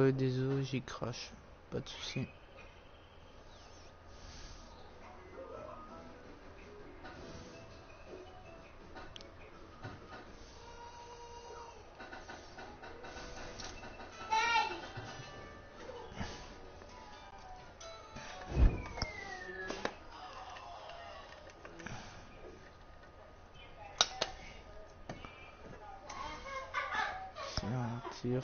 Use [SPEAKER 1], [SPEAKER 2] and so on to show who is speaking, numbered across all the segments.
[SPEAKER 1] désolé, j'y crache. Pas de soucis. Tire.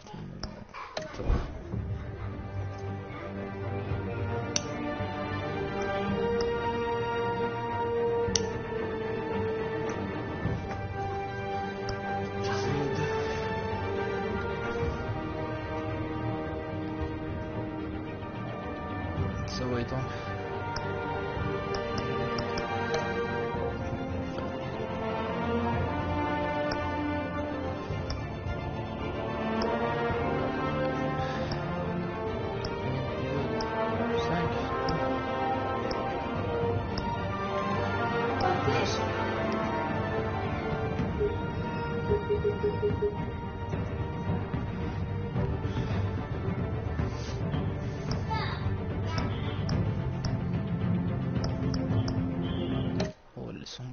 [SPEAKER 1] Ça va être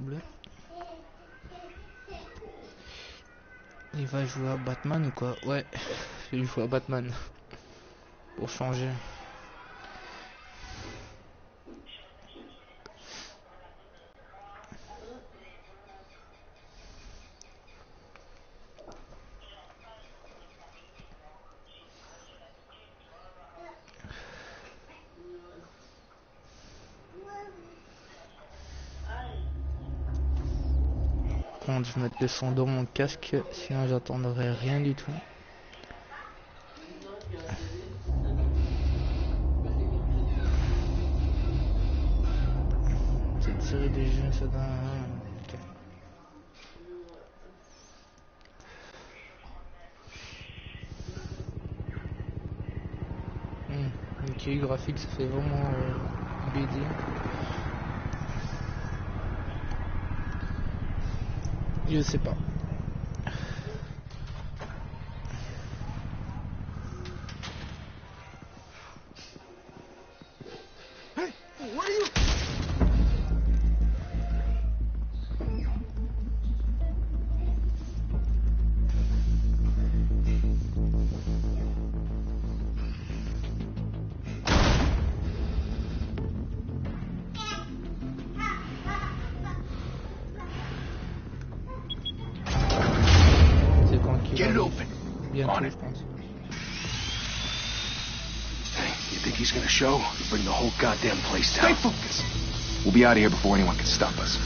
[SPEAKER 1] bleu. Il va jouer à Batman ou quoi? Ouais, il joue à Batman. Pour changer. Je vais mettre le son dans mon casque, sinon j'entendrai rien du tout. Cette série des jeux, ça donne... Ok, graphique, ça fait vraiment BD. Je sais pas.
[SPEAKER 2] Hey, what are you? Get it open.
[SPEAKER 1] On it.
[SPEAKER 2] Hey, you think he's gonna show? Bring the whole goddamn place down. Stay focused. We'll be out of here before anyone can stop us.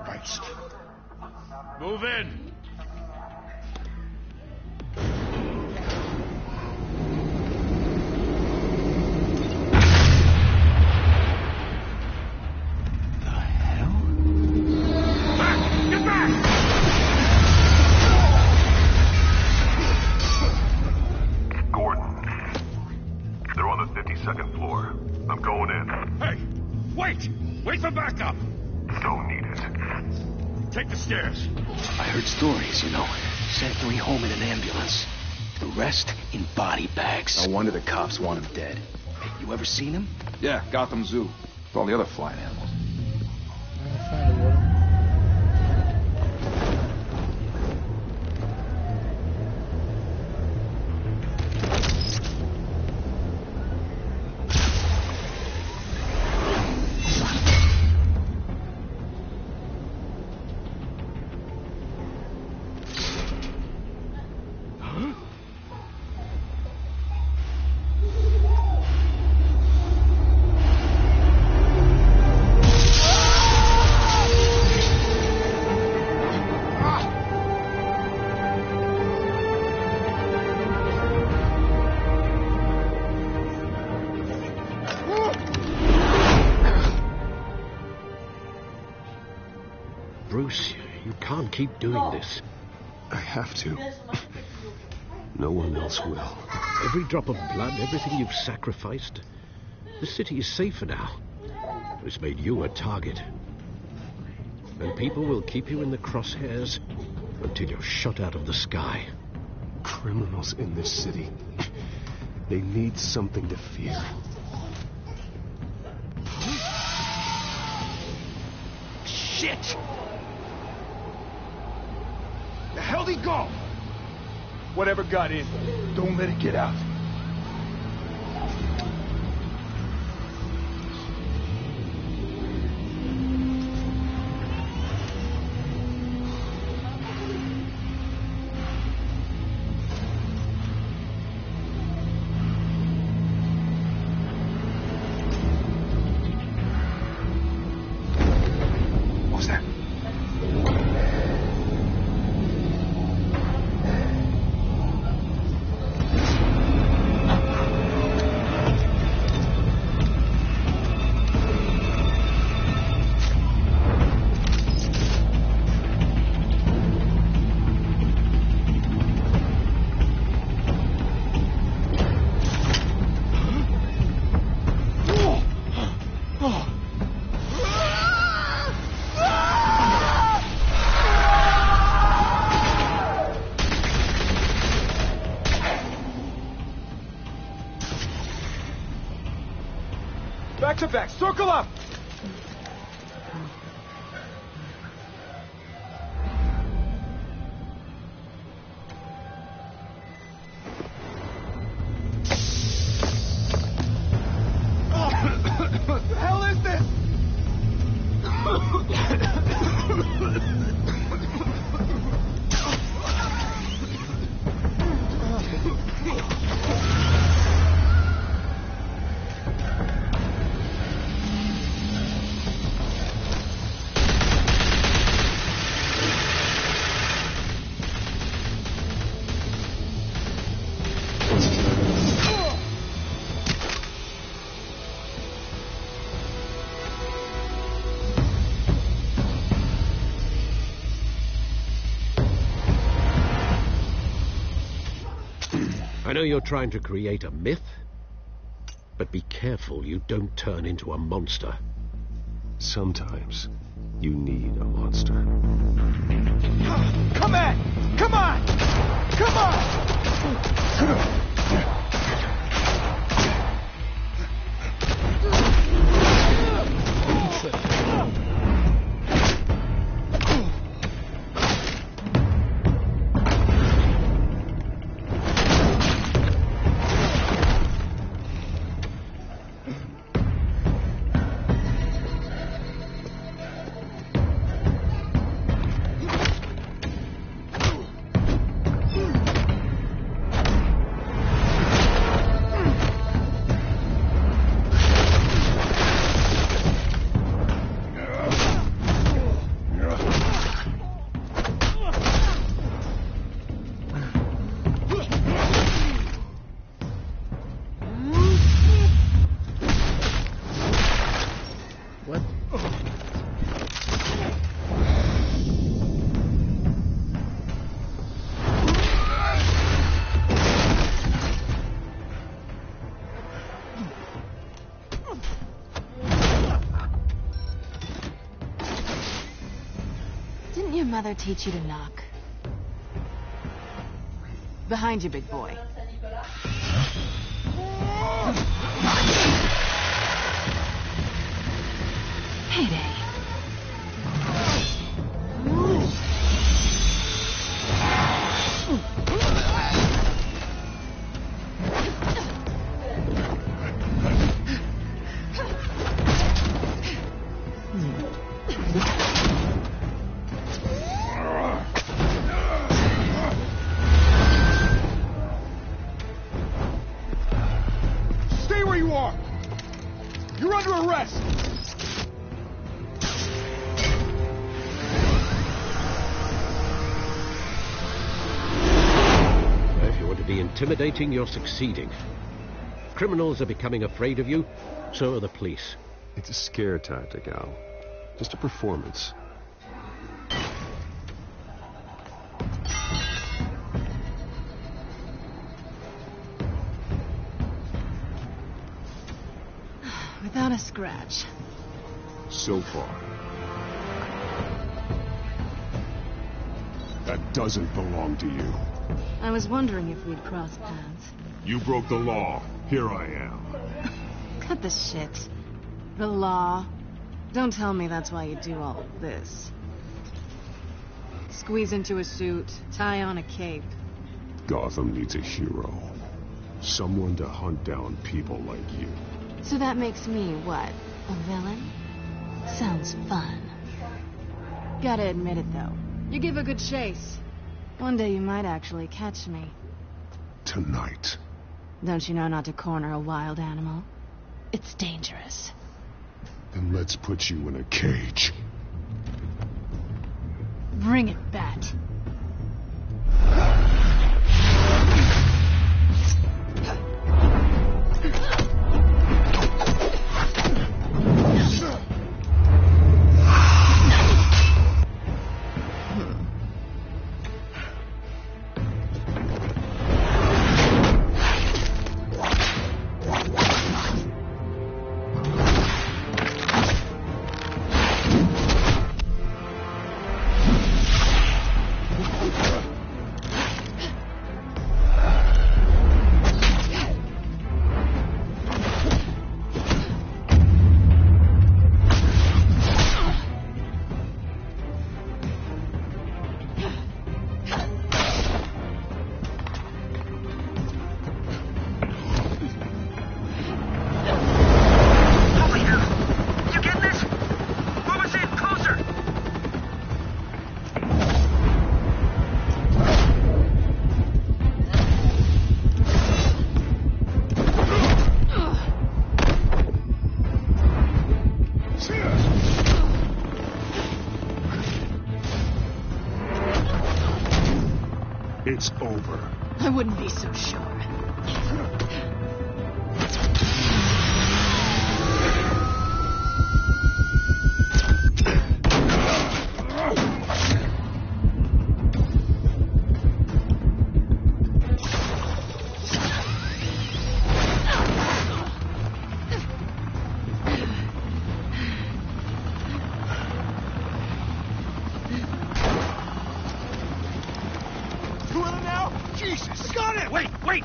[SPEAKER 2] Christ. Move in.
[SPEAKER 3] Wait for backup!
[SPEAKER 4] Don't need it.
[SPEAKER 3] Take the stairs.
[SPEAKER 2] I heard stories, you know. Sent 3 home in an ambulance. The rest in body bags.
[SPEAKER 4] No wonder the cops want him dead.
[SPEAKER 2] Hey, you ever seen him?
[SPEAKER 4] Yeah, Gotham Zoo. With all the other flying animals.
[SPEAKER 5] Bruce, you can't keep doing this.
[SPEAKER 4] I have to.
[SPEAKER 5] No one else will. Every drop of blood, everything you've sacrificed. The city is safer now. It's made you a target. And people will keep you in the crosshairs until you're shot out of the sky.
[SPEAKER 6] Criminals in this city. They need something to fear.
[SPEAKER 2] Shit! The hell'd he go? Whatever got in, don't let it get out. What was that? Back to back, circle up! What the hell is this?
[SPEAKER 5] I know you're trying to create a myth, but be careful you don't turn into a monster.
[SPEAKER 6] Sometimes you need a monster.
[SPEAKER 2] Come on! Come on! Come on!
[SPEAKER 1] What?
[SPEAKER 7] Didn't your mother teach you to knock? Behind you, big boy. Heyday.
[SPEAKER 2] Stay where you are! You're under arrest!
[SPEAKER 5] If you want to be intimidating, you're succeeding. Criminals are becoming afraid of you, so are the police.
[SPEAKER 6] It's a scare tactic, Al. Just a performance.
[SPEAKER 7] Without a scratch.
[SPEAKER 6] So far. That doesn't belong to you.
[SPEAKER 7] I was wondering if we'd cross paths.
[SPEAKER 6] You broke the law. Here I am.
[SPEAKER 7] Cut the shit. The law. Don't tell me that's why you do all of this. Squeeze into a suit, tie on a cape.
[SPEAKER 6] Gotham needs a hero. Someone to hunt down people like you.
[SPEAKER 7] So that makes me, what, a villain? Sounds fun. Gotta admit it, though. You give a good chase. One day you might actually catch me.
[SPEAKER 6] Tonight.
[SPEAKER 7] Don't you know not to corner a wild animal? It's dangerous.
[SPEAKER 6] Then let's put you in a cage.
[SPEAKER 7] Bring it, Bat.
[SPEAKER 6] It's over.
[SPEAKER 7] I wouldn't be so sure.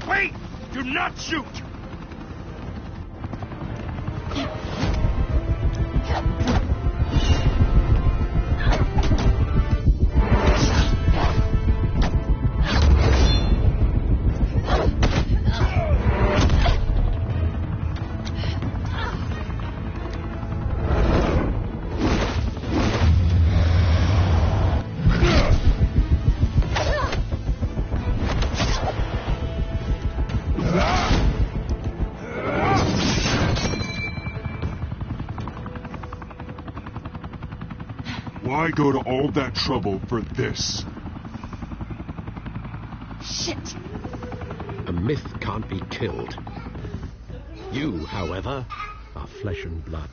[SPEAKER 3] Wait! Do not shoot!
[SPEAKER 6] Why go to all that trouble for this?
[SPEAKER 7] Shit!
[SPEAKER 5] A myth can't be killed. You, however, are flesh and blood.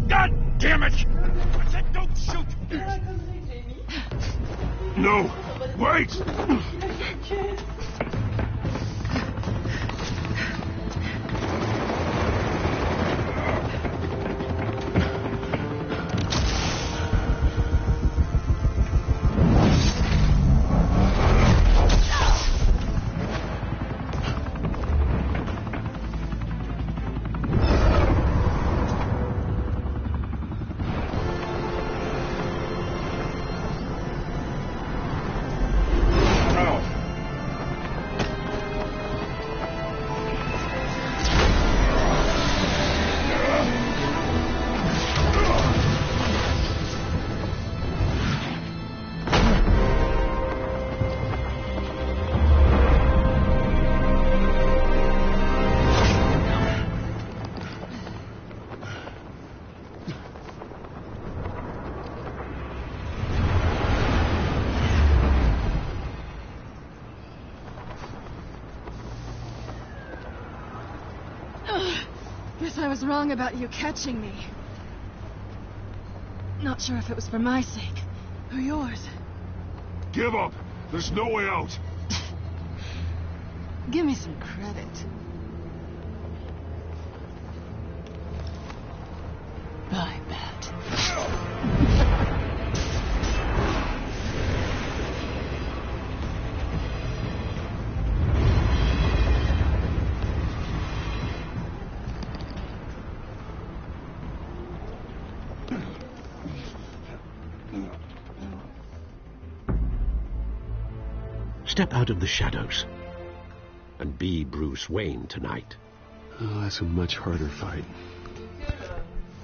[SPEAKER 3] God damn it! I said don't shoot!
[SPEAKER 6] No! Wait!
[SPEAKER 7] Guess I was wrong about you catching me. Not sure if it was for my sake or yours.
[SPEAKER 6] Give up! There's no way out!
[SPEAKER 7] Give me some credit. I bet.
[SPEAKER 5] Step out of the shadows and be Bruce Wayne tonight.
[SPEAKER 6] Oh, that's a much harder fight.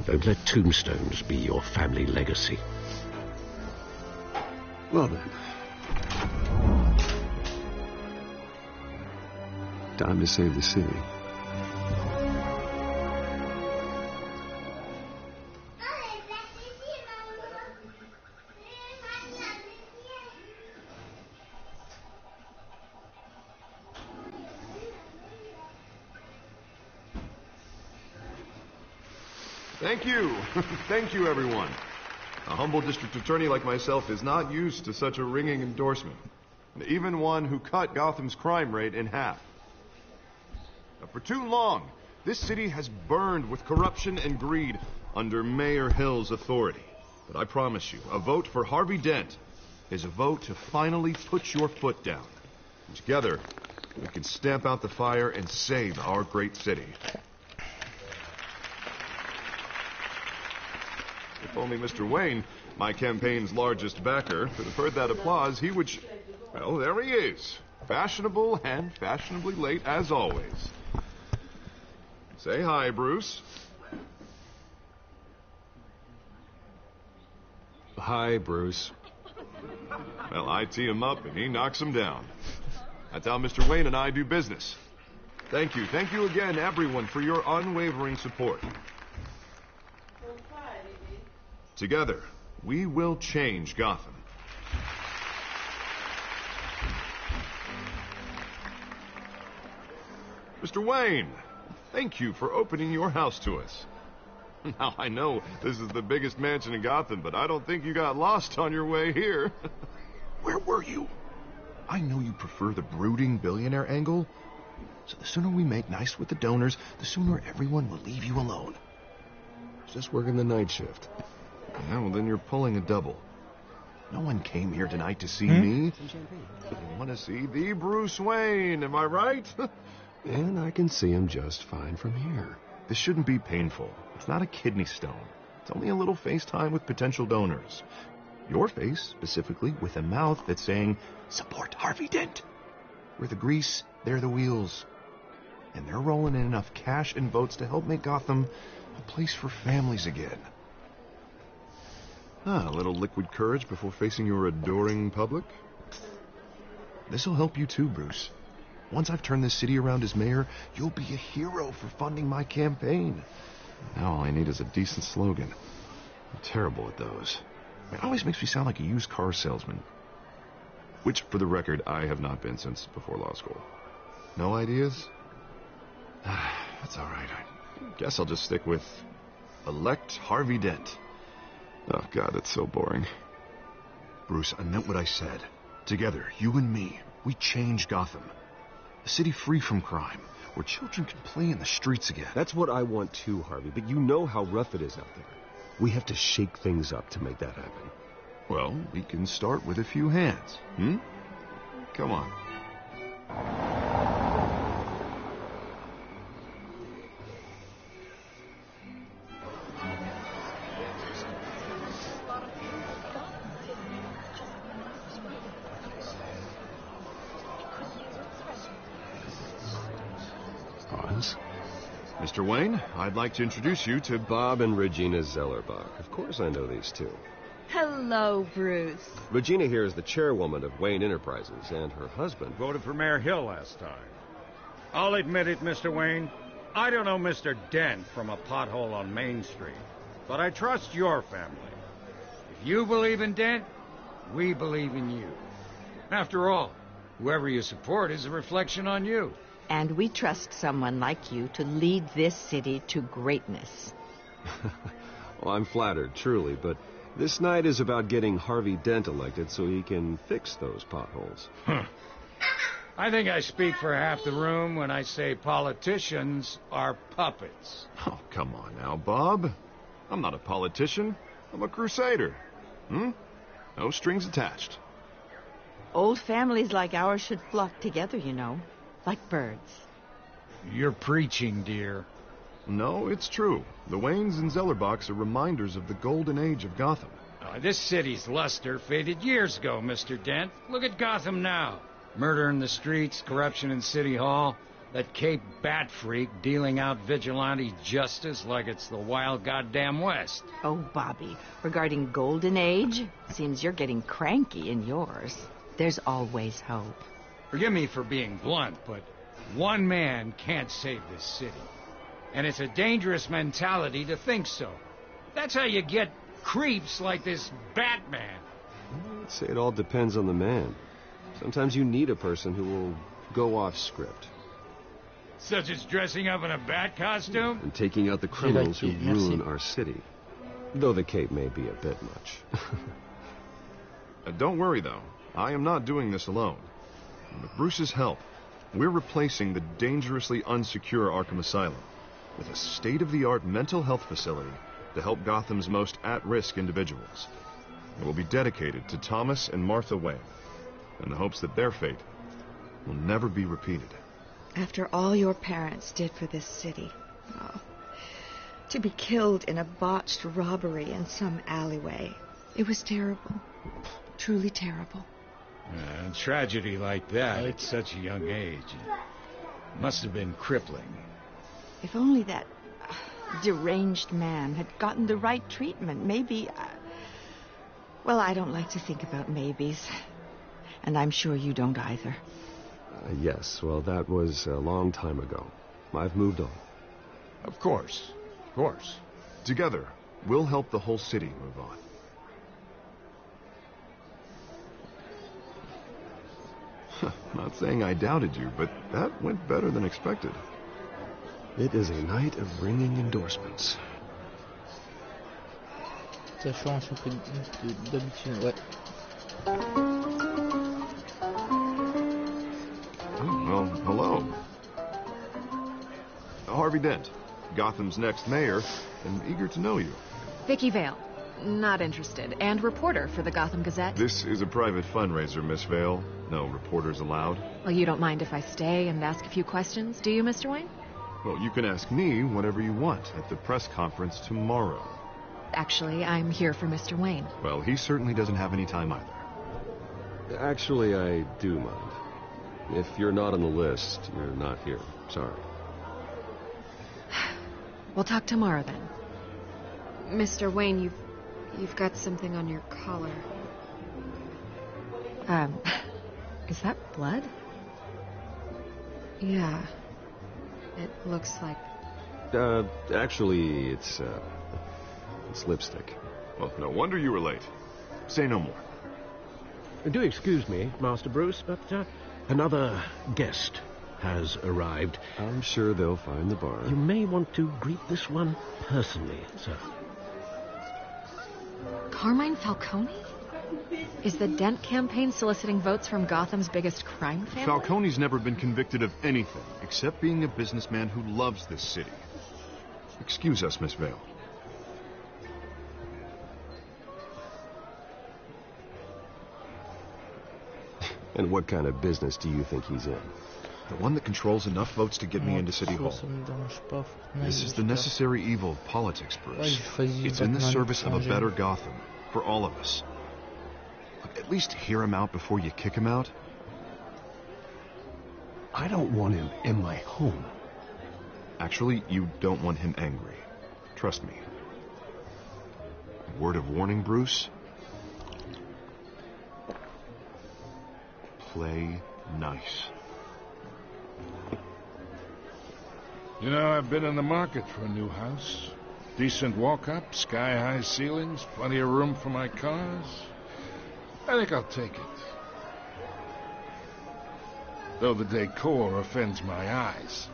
[SPEAKER 5] Don't let tombstones be your family legacy.
[SPEAKER 6] Well then. Time to save the city.
[SPEAKER 8] Thank you. Thank you, everyone. A humble district attorney like myself is not used to such a ringing endorsement. Even one who cut Gotham's crime rate in half. For too long, this city has burned with corruption and greed under Mayor Hill's authority. But I promise you, a vote for Harvey Dent is a vote to finally put your foot down. And together, we can stamp out the fire and save our great city. If only Mr. Wayne, my campaign's largest backer, could have heard that applause, he would... Well, there he is. Fashionable and fashionably late, as always. Say hi, Bruce.
[SPEAKER 6] Hi, Bruce.
[SPEAKER 8] Well, I tee him up and he knocks him down. That's how Mr. Wayne and I do business. Thank you. Thank you again, everyone, for your unwavering support. Together, we will change Gotham. Mr. Wayne, thank you for opening your house to us. Now, I know this is the biggest mansion in Gotham, but I don't think you got lost on your way here. Where were you? I know you prefer the brooding billionaire angle, so the sooner we make nice with the donors, the sooner everyone will leave you alone.
[SPEAKER 6] Just working the night shift.
[SPEAKER 8] Yeah, well, then you're pulling a double. No one came here tonight to see me. They want to see the Bruce Wayne, am I right?
[SPEAKER 6] And I can see him just fine from here.
[SPEAKER 8] This shouldn't be painful. It's not a kidney stone. It's only a little FaceTime with potential donors. Your face, specifically, with a mouth that's saying, support Harvey Dent. We're the grease, they're the wheels. And they're rolling in enough cash and votes to help make Gotham a place for families again. A little liquid courage before facing your adoring public. This'll help you too, Bruce. Once I've turned this city around as mayor, you'll be a hero for funding my campaign. Now all I need is a decent slogan. I'm terrible at those. It always makes me sound like a used car salesman. Which, for the record, I have not been since before law school. No ideas? That's all right. I guess I'll just stick with elect Harvey Dent. Oh, God, that's so boring. Bruce, I meant what I said. Together, you and me, we change Gotham. A city free from crime, where children can play in the streets again.
[SPEAKER 6] That's what I want too, Harvey, but you know how rough it is out there. We have to shake things up to make that happen.
[SPEAKER 8] Well, we can start with a few hands, Come on. Mr. Wayne, I'd like to introduce you to
[SPEAKER 6] Bob and Regina Zellerbach. Of course I know these two.
[SPEAKER 9] Hello, Bruce.
[SPEAKER 6] Regina here is the chairwoman of Wayne Enterprises, and her husband...
[SPEAKER 3] Voted for Mayor Hill last time. I'll admit it, Mr. Wayne. I don't know Mr. Dent from a pothole on Main Street, but I trust your family. If you believe in Dent, we believe in you. After all, whoever you support is a reflection on you.
[SPEAKER 9] And we trust someone like you to lead this city to greatness.
[SPEAKER 6] Well, I'm flattered, truly, but this night is about getting Harvey Dent elected so he can fix those potholes.
[SPEAKER 3] I think I speak for half the room when I say politicians are puppets.
[SPEAKER 8] Oh, come on now, Bob. I'm not a politician. I'm a crusader. No strings attached.
[SPEAKER 9] Old families like ours should flock together, you know, like birds.
[SPEAKER 3] You're preaching, dear.
[SPEAKER 8] No, it's true. The Waynes and Zellerbachs are reminders of the golden age of Gotham.
[SPEAKER 3] This city's luster faded years ago, Mr. Dent. Look at Gotham now. Murder in the streets, corruption in City Hall, that Cape Bat freak dealing out vigilante justice like it's the wild goddamn West.
[SPEAKER 9] Oh, Bobby, regarding Golden Age, seems you're getting cranky in yours. There's always hope.
[SPEAKER 3] Forgive me for being blunt, but one man can't save this city. And it's a dangerous mentality to think so. That's how you get creeps like this Batman.
[SPEAKER 10] I'd say it all depends on the man. Sometimes you need a person who will go off script.
[SPEAKER 3] Such as dressing up in a bat costume?
[SPEAKER 10] And taking out the criminals who ruin our city. Though the cape may be a bit much.
[SPEAKER 8] Don't worry, though. I am not doing this alone. With Bruce's help, we're replacing the dangerously unsecure Arkham Asylum with a state-of-the-art mental health facility to help Gotham's most at-risk individuals. It will be dedicated to Thomas and Martha Wayne, in the hopes that their fate will never be repeated.
[SPEAKER 11] After all your parents did for this city, to be killed in a botched robbery in some alleyway, it was terrible. Truly terrible.
[SPEAKER 3] Tragedy like that at such a young age must have been crippling.
[SPEAKER 9] If only that deranged man had gotten the right treatment, maybe... Well, I don't like to think about maybes. And I'm sure you don't either.
[SPEAKER 10] Yes, well, that was a long time ago. I've moved on.
[SPEAKER 8] Of course. Of course. Together, we'll help the whole city move on. Not saying I doubted you, but that went better than expected.
[SPEAKER 10] It is a night of ringing endorsements.
[SPEAKER 1] Ça change un peu d'habitude, ouais.
[SPEAKER 8] Oh, well, hello. Harvey Dent, Gotham's next mayor, and eager to know you.
[SPEAKER 12] Vicky Vale. Not interested. And reporter for the Gotham Gazette.
[SPEAKER 8] This is a private fundraiser, Miss Vale. No reporters allowed.
[SPEAKER 12] Well, you don't mind if I stay and ask a few questions, do you, Mr. Wayne?
[SPEAKER 8] Well, you can ask me whatever you want at the press conference tomorrow.
[SPEAKER 12] Actually, I'm here for Mr. Wayne.
[SPEAKER 8] Well, he certainly doesn't have any time either.
[SPEAKER 10] Actually, I do mind. If you're not on the list, you're not here. Sorry.
[SPEAKER 12] We'll talk tomorrow, then. Mr. Wayne, you've got something on your collar. Is that blood? Yeah. It looks like...
[SPEAKER 10] Actually, it's lipstick.
[SPEAKER 8] Well, no wonder you were late. Say no more.
[SPEAKER 5] Do excuse me, Master Bruce, but another guest has arrived.
[SPEAKER 10] I'm sure they'll find the bar.
[SPEAKER 5] You may want to greet this one personally, sir.
[SPEAKER 12] Carmine Falcone? Is the Dent campaign soliciting votes from Gotham's biggest crime family?
[SPEAKER 8] Falcone's never been convicted of anything except being a businessman who loves this city. Excuse us, Miss Vale.
[SPEAKER 10] And what kind of business do you think he's in?
[SPEAKER 8] The one that controls enough votes to get me into City Hall. This is the necessary evil of politics, Bruce. It's in the service of a better Gotham, for all of us. At least hear him out before you kick him out.
[SPEAKER 10] I don't want him in my home.
[SPEAKER 8] Actually, you don't want him angry. Trust me. Word of warning, Bruce. Play nice.
[SPEAKER 13] You know, I've been in the market for a new house. Decent walk-up, sky-high ceilings, plenty of room for my cars. I think I'll take it. Though the decor offends my eyes.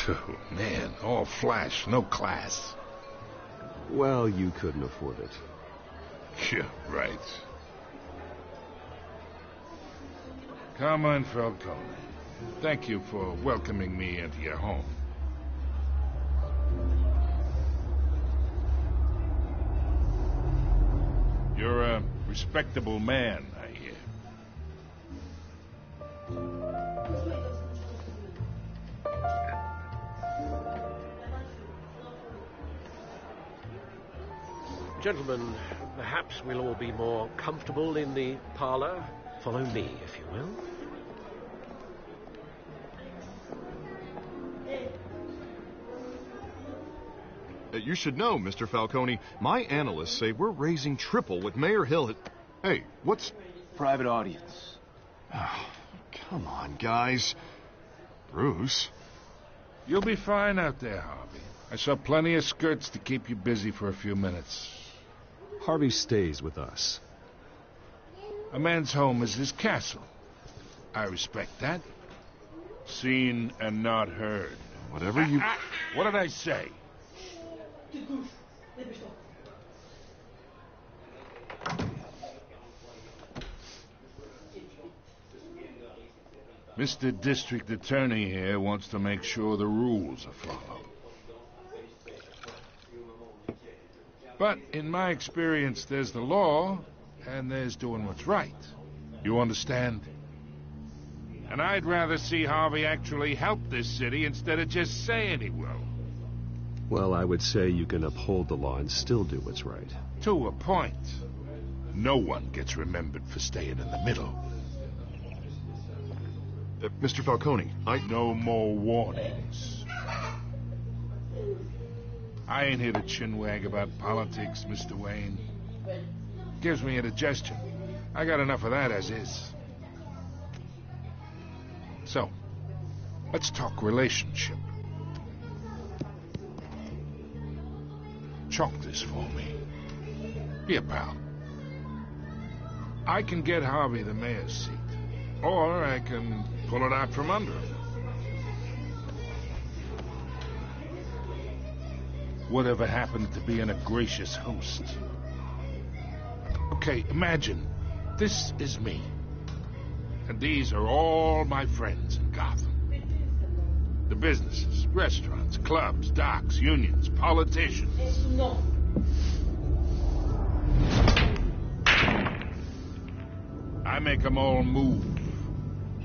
[SPEAKER 13] Oh, man, all flash, no class.
[SPEAKER 10] Well, you couldn't afford it.
[SPEAKER 13] Yeah, right. Carmine Falcone. Thank you for welcoming me into your home. You're a respectable man, I hear.
[SPEAKER 5] Gentlemen, perhaps we'll all be more comfortable in the parlor. Follow me, if you will.
[SPEAKER 8] You should know, Mr. Falcone, my analysts say we're raising triple what Mayor Hill had... Hey, what's...
[SPEAKER 4] Private audience.
[SPEAKER 8] Oh, come on, guys. Bruce?
[SPEAKER 13] You'll be fine out there, Harvey. I saw plenty of skirts to keep you busy for a few minutes.
[SPEAKER 10] Harvey stays with us.
[SPEAKER 13] A man's home is his castle. I respect that. Seen and not heard.
[SPEAKER 8] Whatever you...
[SPEAKER 13] What did I say? Mr. District Attorney here wants to make sure the rules are followed. But in my experience, there's the law, and there's doing what's right. You understand? And I'd rather see Harvey actually help this city instead of just saying he will.
[SPEAKER 10] Well, I would say you can uphold the law and still do what's right.
[SPEAKER 13] To a point. No one gets remembered for staying in the middle.
[SPEAKER 8] Mr. Falcone,
[SPEAKER 13] No more warnings. I ain't here to chinwag about politics, Mr. Wayne. Gives me indigestion. I got enough of that as is. So, let's talk relationship. Chalk this for me. Be a pal. I can get Harvey the mayor's seat, or I can pull it out from under him. Whatever happened to being a gracious host? Okay, imagine this is me, and these are all my friends in Gotham. The businesses, restaurants, clubs, docks, unions, politicians. I make them all move.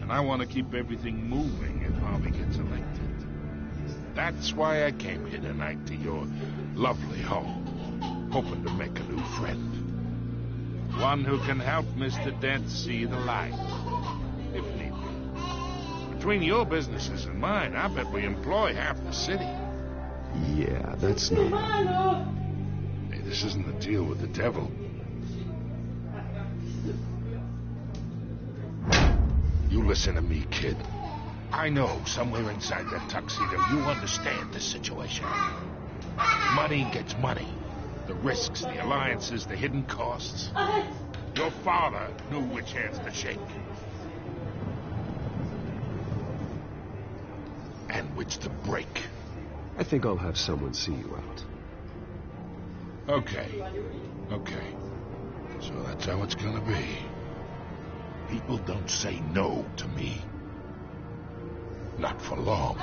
[SPEAKER 13] And I want to keep everything moving if Harvey gets elected. That's why I came here tonight to your lovely home, hoping to make a new friend. One who can help Mr. Dent see the light, if need be. Between your businesses and mine, I bet we employ half the city.
[SPEAKER 10] Yeah, that's not...
[SPEAKER 13] Hey, this isn't a deal with the devil. You listen to me, kid. I know somewhere inside that tuxedo you understand this situation. Money gets money. The risks, the alliances, the hidden costs. Your father knew which hands to shake. And which to break.
[SPEAKER 10] I think I'll have someone see you out.
[SPEAKER 13] Okay. So that's how it's gonna be. People don't say no to me. Not for long.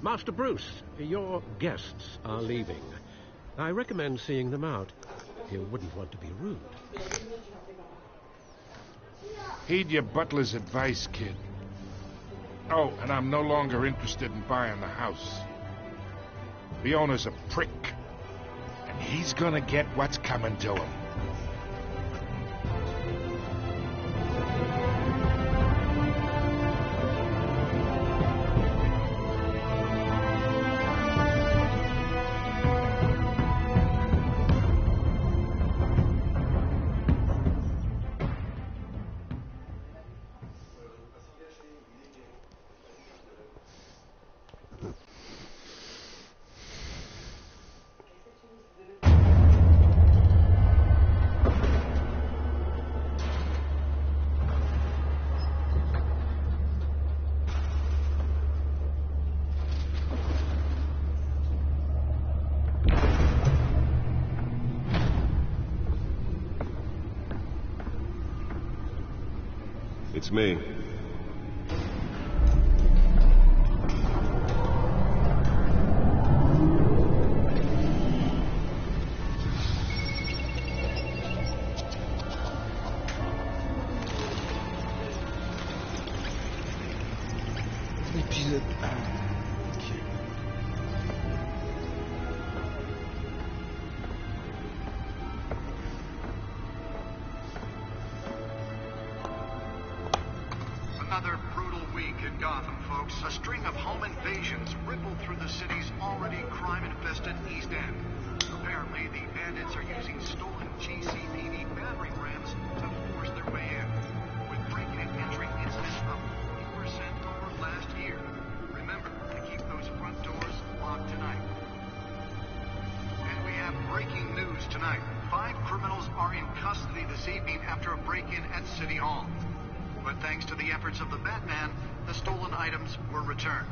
[SPEAKER 5] Master Bruce, your guests are leaving. I recommend seeing them out. You wouldn't want to be rude.
[SPEAKER 13] Heed your butler's advice, kid. Oh, and I'm no longer interested in buying the house. The owner's a prick. And he's gonna get what's coming to him.
[SPEAKER 10] It's me.
[SPEAKER 1] L'épisode 1.
[SPEAKER 14] Another brutal week in Gotham, folks. A string of home invasions rippled through the city's already crime-infested East End. Apparently, the bandits are using stolen GCPD battering rams to force their way in, with breaking and entering incidents up 40% over last year. Remember to keep those front doors locked tonight. And we have breaking news tonight. 5 criminals are in custody this evening after a break-in at City Hall. But thanks to the efforts of the Batman, the stolen items were returned.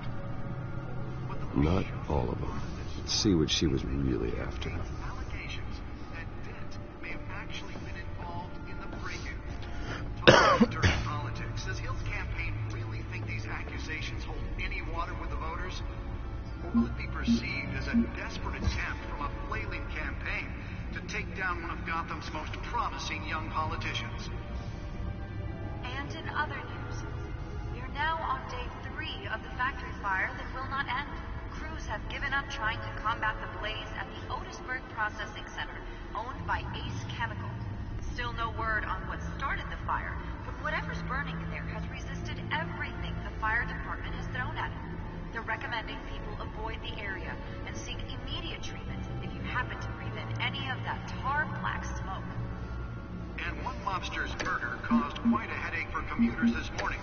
[SPEAKER 10] Not all of them. Let's see what she was really after.
[SPEAKER 14] Allegations that Dent may have actually been involved in the break-in. Talking dirty politics, does Hill's campaign really think these accusations hold any water with the voters? Or will it be perceived as a desperate attempt from a flailing campaign to take down one of Gotham's most promising young politicians?
[SPEAKER 15] And in other news, we are now on day 3 of the factory fire that will not end. Crews have given up trying to combat the blaze at the Otisburg Processing Center, owned by Ace Chemical. Still no word on what started the fire, but whatever's burning in there has resisted everything the fire department has thrown at it. They're recommending people avoid the area and seek immediate treatment if you happen to breathe in any of that tar black smoke.
[SPEAKER 14] And one mobster's murder caused quite a headache for commuters this morning.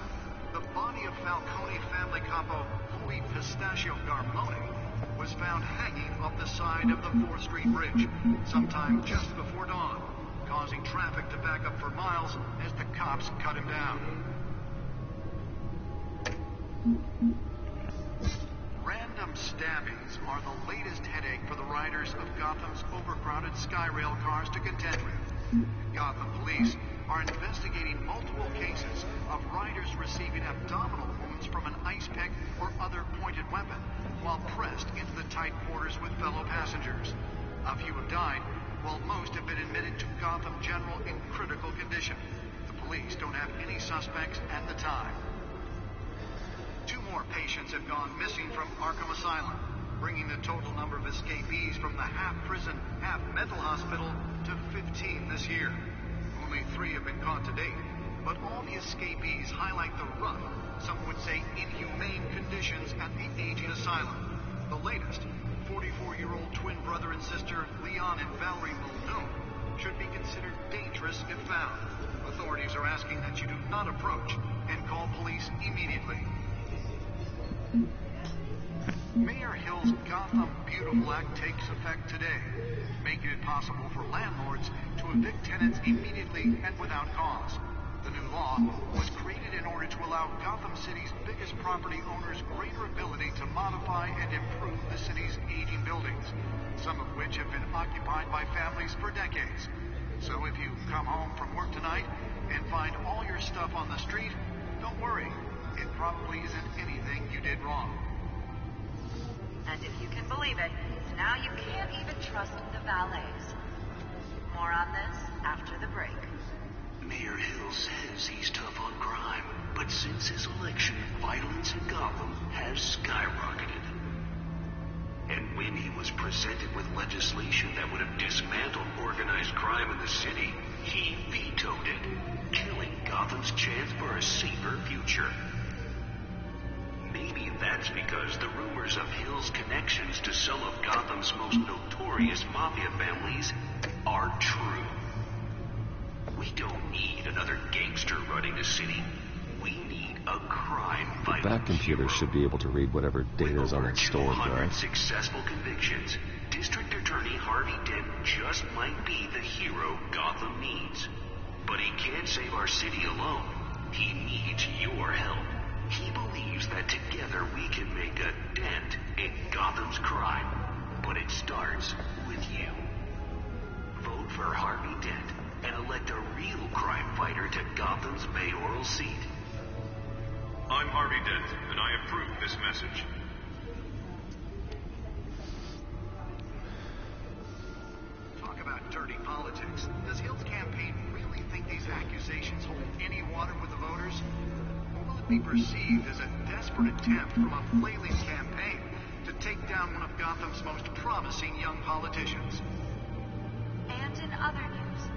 [SPEAKER 14] The body of Falcone family capo Louis Pistachio Garmone was found hanging off the side of the 4th Street Bridge sometime just before dawn, causing traffic to back up for miles as the cops cut him down. Random stabbings are the latest headache for the riders of Gotham's overcrowded Skyrail cars to contend with. Gotham police are investigating multiple cases of riders receiving abdominal wounds from an ice pick or other pointed weapon while pressed into the tight quarters with fellow passengers. A few have died, while most have been admitted to Gotham General in critical condition. The police don't have any suspects at the time. 2 more patients have gone missing from Arkham Asylum, bringing the total number of escapees from the half-prison, half-mental hospital to 15 this year. Only 3 have been caught to date, but all the escapees highlight the rough, some would say inhumane conditions at the aging asylum. The latest, 44-year-old twin brother and sister Leon and Valerie Muldoon, should be considered dangerous if found. Authorities are asking that you do not approach and call police immediately. Mayor Hill's Gotham Beautiful Act takes effect today, making it possible for landlords to evict tenants immediately and without cause. The new law was created in order to allow Gotham City's biggest property owners greater ability to modify and improve the city's aging buildings, some of which have been occupied by families for decades. So if you come home from work tonight and find all your stuff on the street, don't worry. It probably isn't anything you did wrong.
[SPEAKER 15] And if you can believe it, now you can't even trust the valets. More on this after the break.
[SPEAKER 16] Mayor Hill says he's tough on crime, but since his election, violence in Gotham has skyrocketed. And when he was presented with legislation that would have dismantled organized crime in the city, he vetoed it, killing Gotham's chance for a safer future. Maybe that's because the rumors of Hill's connections to some of Gotham's most notorious mafia families are true. We don't need another gangster running the city. We need a crime-fighting
[SPEAKER 10] That computer should be able to read whatever data is on that storm drive.
[SPEAKER 16] Successful convictions, District Attorney Harvey Dent just might be the hero Gotham needs. But he can't save our city alone. He needs your help. He believes that together we can make a dent in Gotham's crime. But it starts with you. Vote for Harvey Dent. and elect a real crime fighter to Gotham's mayoral seat.
[SPEAKER 17] I'm Harvey Dent, and I approve this message.
[SPEAKER 14] Talk about dirty politics. Does Hill's campaign really think these accusations hold any water with the voters? Or will it be perceived as a desperate attempt from a flailing campaign to take down one of Gotham's most promising young politicians?
[SPEAKER 15] And in other news,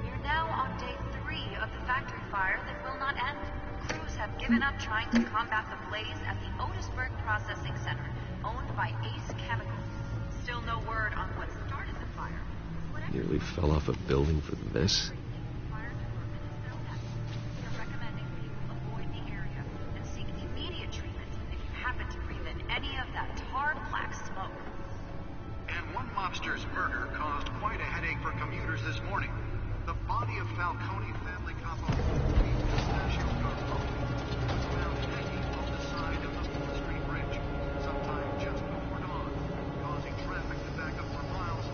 [SPEAKER 15] we're now on day 3 of the factory fire that will not end. Crews have given up trying to combat the blaze at the Otisburg Processing Center, owned by Ace Chemical. Still no word on what started the fire.
[SPEAKER 10] Nearly fell off a building for this?
[SPEAKER 15] They're recommending people avoid the area and seek immediate treatment if you happen to breathe in any of that tarred black smoke.
[SPEAKER 14] And one mobster's murder caused quite a headache for commuters this morning. The body of Falcone family couple Pistachio Garofalo was found hanging on the side of the 4th Street Bridge sometime just before dawn, causing traffic to back up for miles.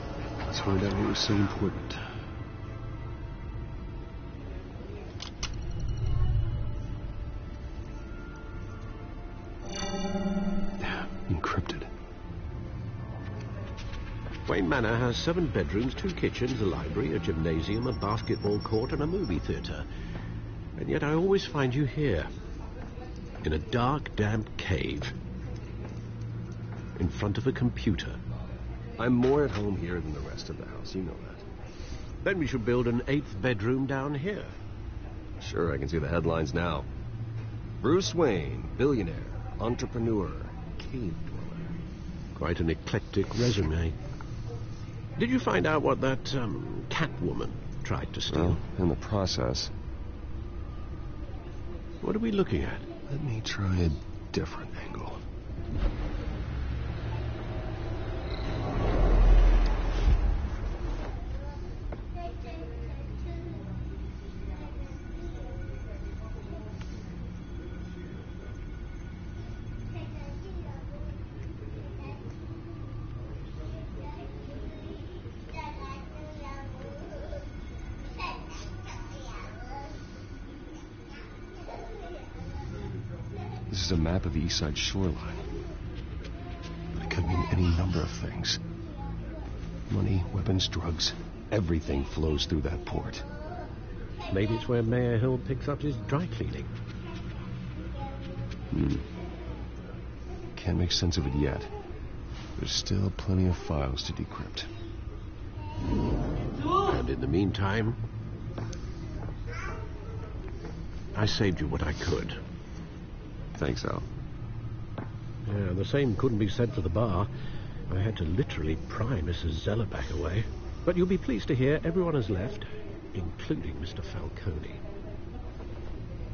[SPEAKER 10] Let's find out what was so important. Encrypted.
[SPEAKER 5] Wayne Manor has 7 bedrooms, 2 kitchens, a library, a gymnasium, a basketball court, and a movie theatre. And yet I always find you here, in a dark, damp cave, in front of a computer.
[SPEAKER 10] I'm more at home here than the rest of the house, you know that.
[SPEAKER 5] Then we should build an 8th bedroom down here.
[SPEAKER 10] Sure, I can see the headlines now. Bruce Wayne, billionaire, entrepreneur, cave dweller.
[SPEAKER 5] Quite an eclectic resume. Did you find out what that Catwoman tried to steal?
[SPEAKER 10] Well, in the process.
[SPEAKER 5] What are we looking at?
[SPEAKER 10] Let me try a different angle. This is a map of the east side shoreline. But it could mean any number of things. Money, weapons, drugs, everything flows through that port.
[SPEAKER 5] Maybe it's where Mayor Hill picks up his dry cleaning.
[SPEAKER 10] Can't make sense of it yet. There's still plenty of files to decrypt.
[SPEAKER 5] And in the meantime, I saved you what I could.
[SPEAKER 10] Thanks, Al.
[SPEAKER 5] Yeah, the same couldn't be said for the bar. I had to literally pry Mrs. Zellerback away. But you'll be pleased to hear everyone has left, including Mr. Falcone.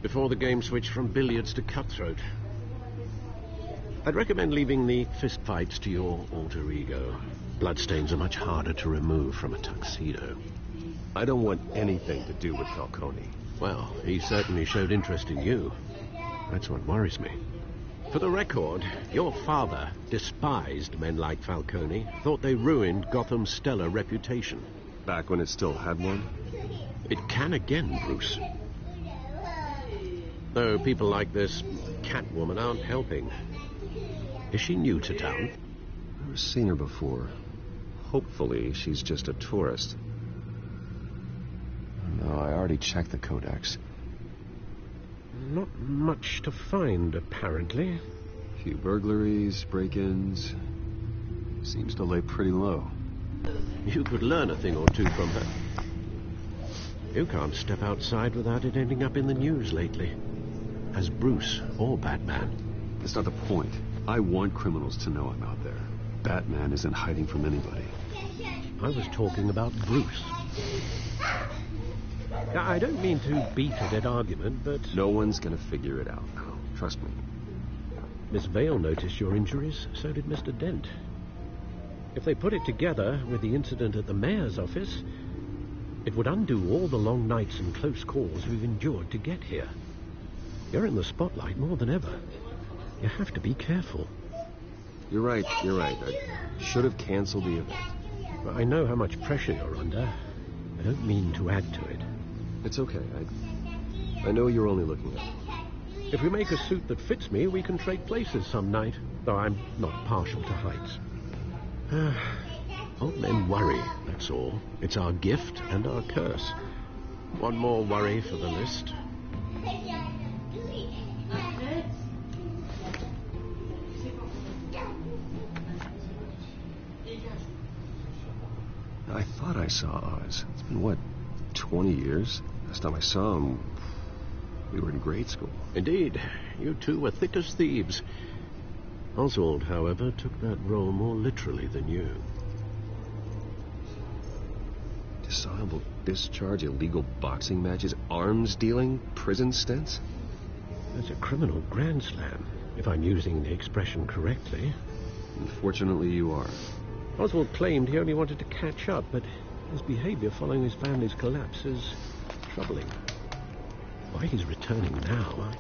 [SPEAKER 5] Before the game switched from billiards to cutthroat. I'd recommend leaving the fistfights to your alter ego. Bloodstains are much harder to remove from a tuxedo.
[SPEAKER 10] I don't want anything to do with Falcone.
[SPEAKER 5] Well, he certainly showed interest in you. That's what worries me. For the record, your father despised men like Falcone, thought they ruined Gotham's stellar reputation.
[SPEAKER 10] Back when it still had one?
[SPEAKER 5] It can again, Bruce. Though people like this Catwoman aren't helping. Is she new to town?
[SPEAKER 10] Never seen her before. Hopefully, she's just a tourist. No, I already checked the codex.
[SPEAKER 5] Not much to find, apparently.
[SPEAKER 10] Few burglaries, break-ins. Seems to lay pretty low.
[SPEAKER 5] You could learn a thing or two from her. You can't step outside without it ending up in the news lately. As Bruce or Batman.
[SPEAKER 10] That's not the point. I want criminals to know I'm out there. Batman isn't hiding from anybody.
[SPEAKER 5] I was talking about Bruce. Now, I don't mean to beat a dead argument, but...
[SPEAKER 10] No one's gonna figure it out now. Trust me.
[SPEAKER 5] Miss Vale noticed your injuries, so did Mr. Dent. If they put it together with the incident at the mayor's office, it would undo all the long nights and close calls we've endured to get here. You're in the spotlight more than ever. You have to be careful.
[SPEAKER 10] You're right. I should have canceled the event.
[SPEAKER 5] Well, I know how much pressure you're under. I don't mean to add to it.
[SPEAKER 10] It's okay. I know you're only looking up.
[SPEAKER 5] If we make a suit that fits me, we can trade places some night, though I'm not partial to heights. Old men worry, that's all. It's our gift and our curse. One more worry for the list.
[SPEAKER 10] I thought I saw Oz. It's been, what, 20 years? Last time I saw him, we were in grade school.
[SPEAKER 5] Indeed. You two were thick as thieves. Oswald, however, took that role more literally than you.
[SPEAKER 10] Dishonorable discharge, illegal boxing matches, arms dealing, prison stints?
[SPEAKER 5] That's a criminal grand slam, if I'm using the expression correctly.
[SPEAKER 10] Unfortunately, you are.
[SPEAKER 5] Oswald claimed he only wanted to catch up, but his behavior following his family's collapse is troubling. Why he's returning now,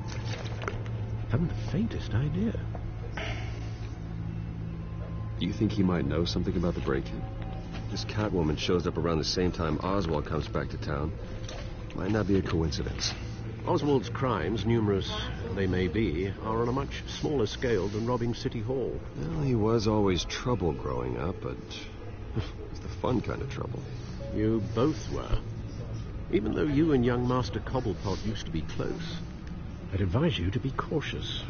[SPEAKER 5] I haven't the faintest idea.
[SPEAKER 10] You think he might know something about the break-in? This Catwoman shows up around the same time Oswald comes back to town. Might not be a coincidence.
[SPEAKER 5] Oswald's crimes, numerous they may be, are on a much smaller scale than robbing City Hall.
[SPEAKER 10] Well, he was always trouble growing up, but it's the fun kind of trouble.
[SPEAKER 5] You both were. Even though you and young Master Cobblepot used to be close, I'd advise you to be cautious.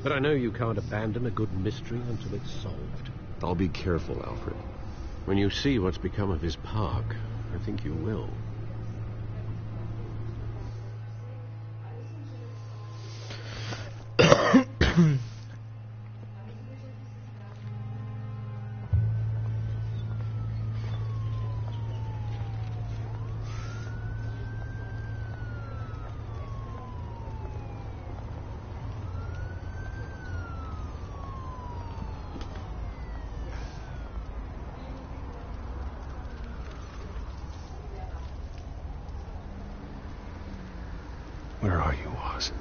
[SPEAKER 5] But I know you can't abandon a good mystery until it's solved.
[SPEAKER 10] I'll be careful, Alfred.
[SPEAKER 5] When you see what's become of his park, I think you will.
[SPEAKER 10] Where are you, Oz?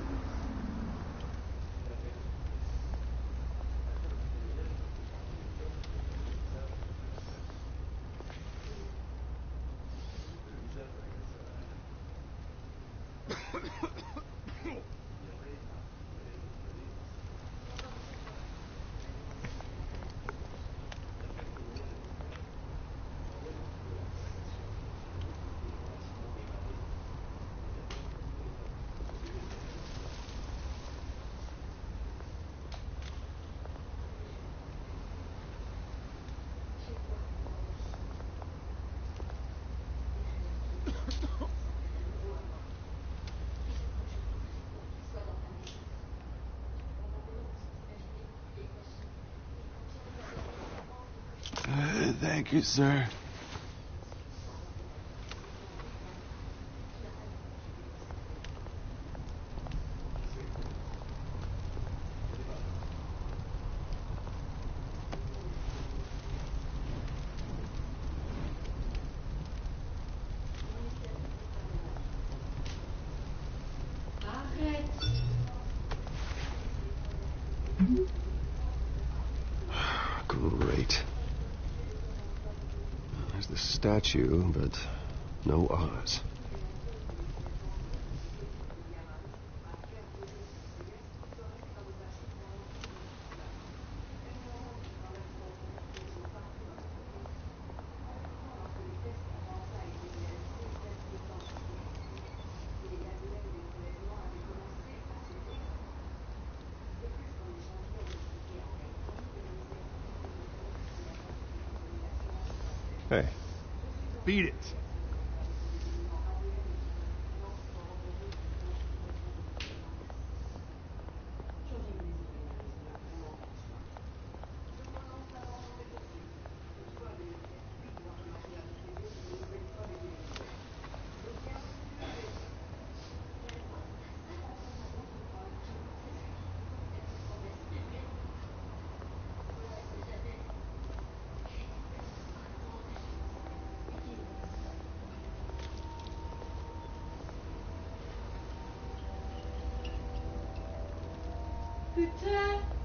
[SPEAKER 8] Thank you, sir.
[SPEAKER 10] Great. There's the statue, but no Oz. Hey.
[SPEAKER 8] Beat it.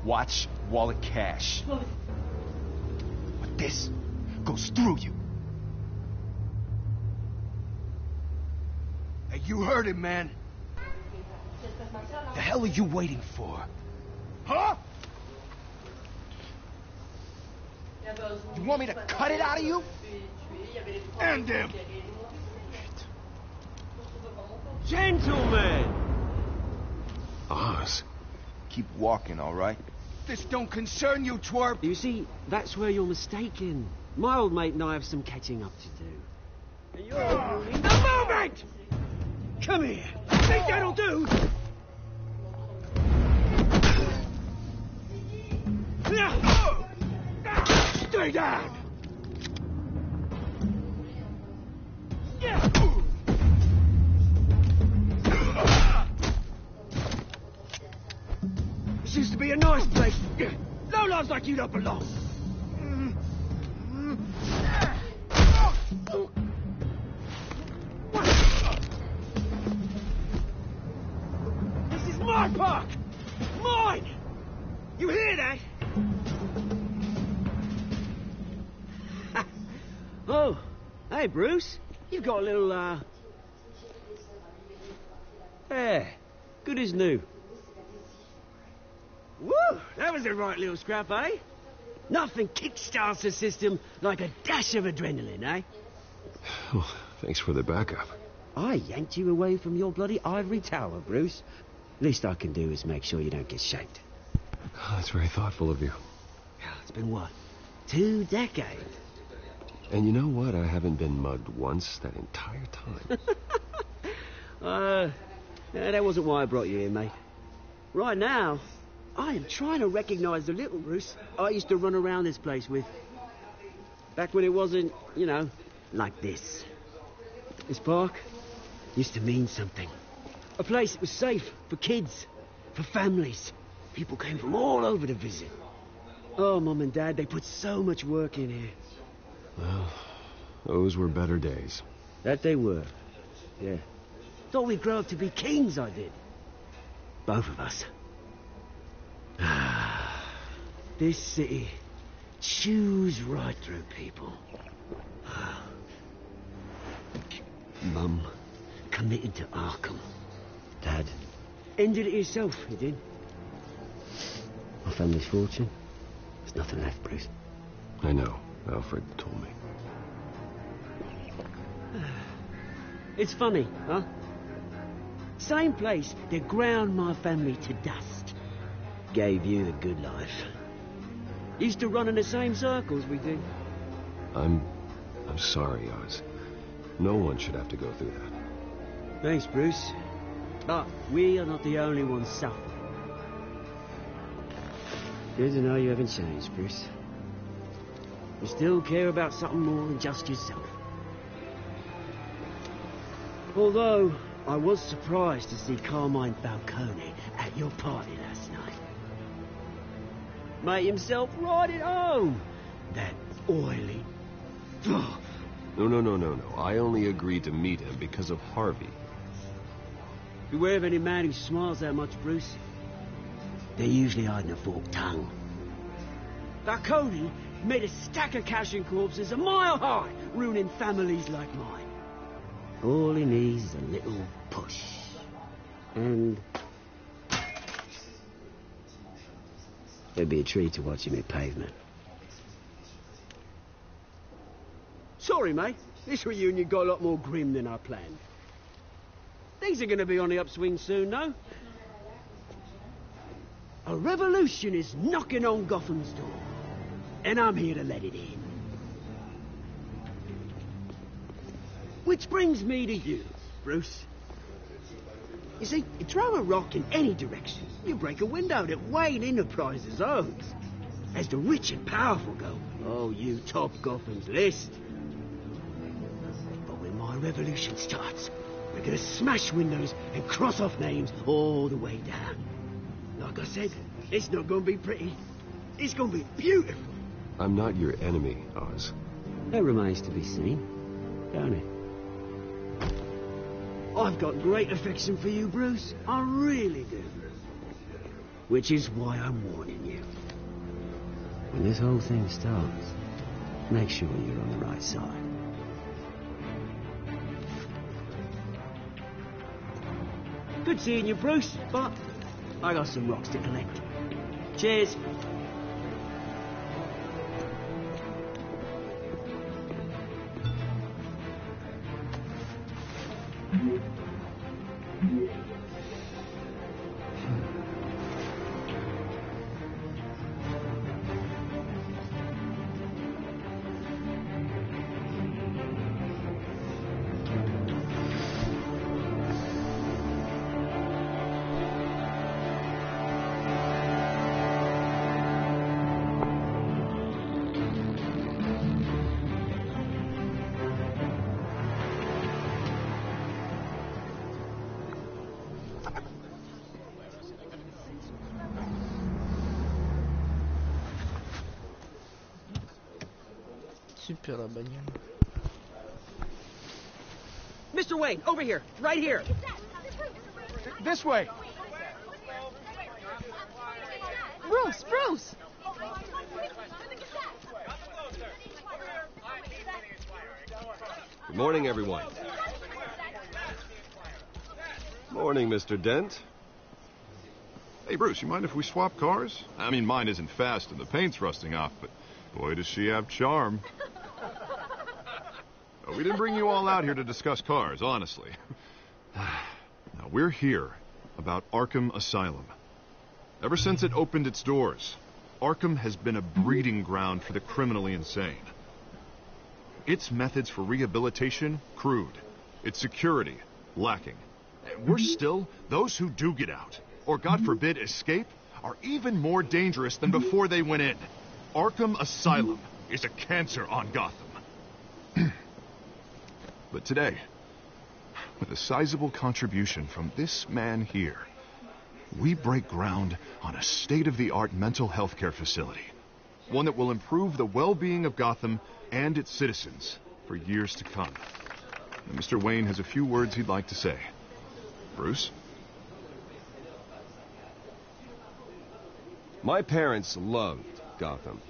[SPEAKER 8] Watch wallet cash. But this goes through you.
[SPEAKER 2] You heard him, man. The hell are you waiting for? Huh? You want me to cut it out of you? End him!
[SPEAKER 18] Gentlemen!
[SPEAKER 8] Oz.
[SPEAKER 2] Keep walking, all right? This don't concern you, twerp!
[SPEAKER 18] You see, that's where you're mistaken. My old mate and I have some catching up to do. And you're ruining the moment! Come here! Think that'll do? Stay down! This used to be a nice place. No lives like you don't belong. This is my park! Mine! You hear that? Oh, hey, Bruce. You've got a little, Yeah, good as new. Woo! That was a right little scrap, eh? Nothing kickstarts the system like a dash of adrenaline, eh?
[SPEAKER 10] Oh, thanks for the backup.
[SPEAKER 18] I yanked you away from your bloody ivory tower, Bruce. Least I can do is make sure you don't get shaped.
[SPEAKER 10] Oh, that's very thoughtful of you.
[SPEAKER 18] It's been, what, 2 decades?
[SPEAKER 10] And you know what? I haven't been mugged once that entire time.
[SPEAKER 18] That wasn't why I brought you here, mate. Right now, I am trying to recognize the little Bruce I used to run around this place with. Back when it wasn't, you know, like this. This park used to mean something. A place that was safe for kids, for families. People came from all over to visit. Oh, Mum and Dad, they put so much work in here.
[SPEAKER 10] Well, those were better days.
[SPEAKER 18] That they were, yeah. Thought we'd grow up to be kings, I did. Both of us. This city chews right through people. Mum committed to Arkham. Dad ended it himself, he did. My family's fortune. There's nothing left, Bruce.
[SPEAKER 10] I know. Alfred told me.
[SPEAKER 18] It's funny, huh? Same place that ground my family to dust gave you the good life. Used to run in the same circles we did.
[SPEAKER 10] I'm sorry, Oz. No one should have to go through that.
[SPEAKER 18] Thanks, Bruce. But we are not the only ones suffering. Good to know you haven't changed, Bruce. You still care about something more than just yourself. Although, I was surprised to see Carmine Falcone at your party last night. Made himself right at home. That oily...
[SPEAKER 10] No. I only agreed to meet him because of Harvey.
[SPEAKER 18] Beware of any man who smiles that much, Bruce. They're usually hiding a forked tongue. Falcone made a stack of cash and corpses a mile high, ruining families like mine. All he needs is a little push. And... it'd be a treat to watch him hit pavement. Sorry, mate. This reunion got a lot more grim than I planned. Things are going to be on the upswing soon, though. A revolution is knocking on Gotham's door. And I'm here to let it in. Which brings me to you, Bruce. You see, you throw a rock in any direction, you break a window that Wayne Enterprises owns. As the rich and powerful go, oh, you top Gotham's list. But when my revolution starts, we're gonna smash windows and cross off names all the way down. Like I said, it's not gonna be pretty. It's gonna be beautiful.
[SPEAKER 10] I'm not your enemy, Oz.
[SPEAKER 18] That remains to be seen, don't it? I've got great affection for you, Bruce. I really do. Which is why I'm warning you. When this whole thing starts, make sure you're on the right side. Good seeing you, Bruce, but I got some rocks to collect. Cheers.
[SPEAKER 1] Super la bagnole.
[SPEAKER 18] Mr. Wayne, over here, right here.
[SPEAKER 2] This way.
[SPEAKER 12] Bruce!
[SPEAKER 10] Good morning, everyone. Morning, Mr. Dent.
[SPEAKER 8] Hey, Bruce, you mind if we swap cars? I mean, mine isn't fast and the paint's rusting off, but boy, does she have charm. We didn't bring you all out here to discuss cars, honestly. Now, we're here about Arkham Asylum. Ever since it opened its doors, Arkham has been a breeding ground for the criminally insane. Its methods for rehabilitation, crude. Its security, lacking. And worse still, those who do get out, or God forbid escape, are even more dangerous than before they went in. Arkham Asylum is a cancer on Gotham. But today, with a sizable contribution from this man here, we break ground on a state-of-the-art mental health care facility. One that will improve the well-being of Gotham and its citizens for years to come. And Mr. Wayne has a few words he'd like to say. Bruce?
[SPEAKER 10] My parents loved Gotham.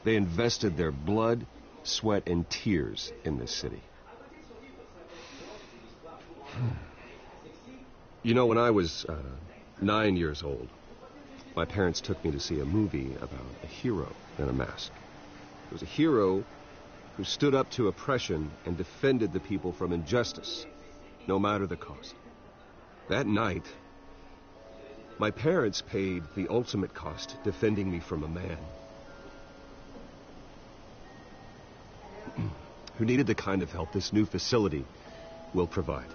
[SPEAKER 10] They invested their blood, sweat, and tears in this city. You know, when I was 9 years old, my parents took me to see a movie about a hero in a mask. It was a hero who stood up to oppression and defended the people from injustice, no matter the cost. That night, my parents paid the ultimate cost defending me from a man who needed the kind of help this new facility will provide.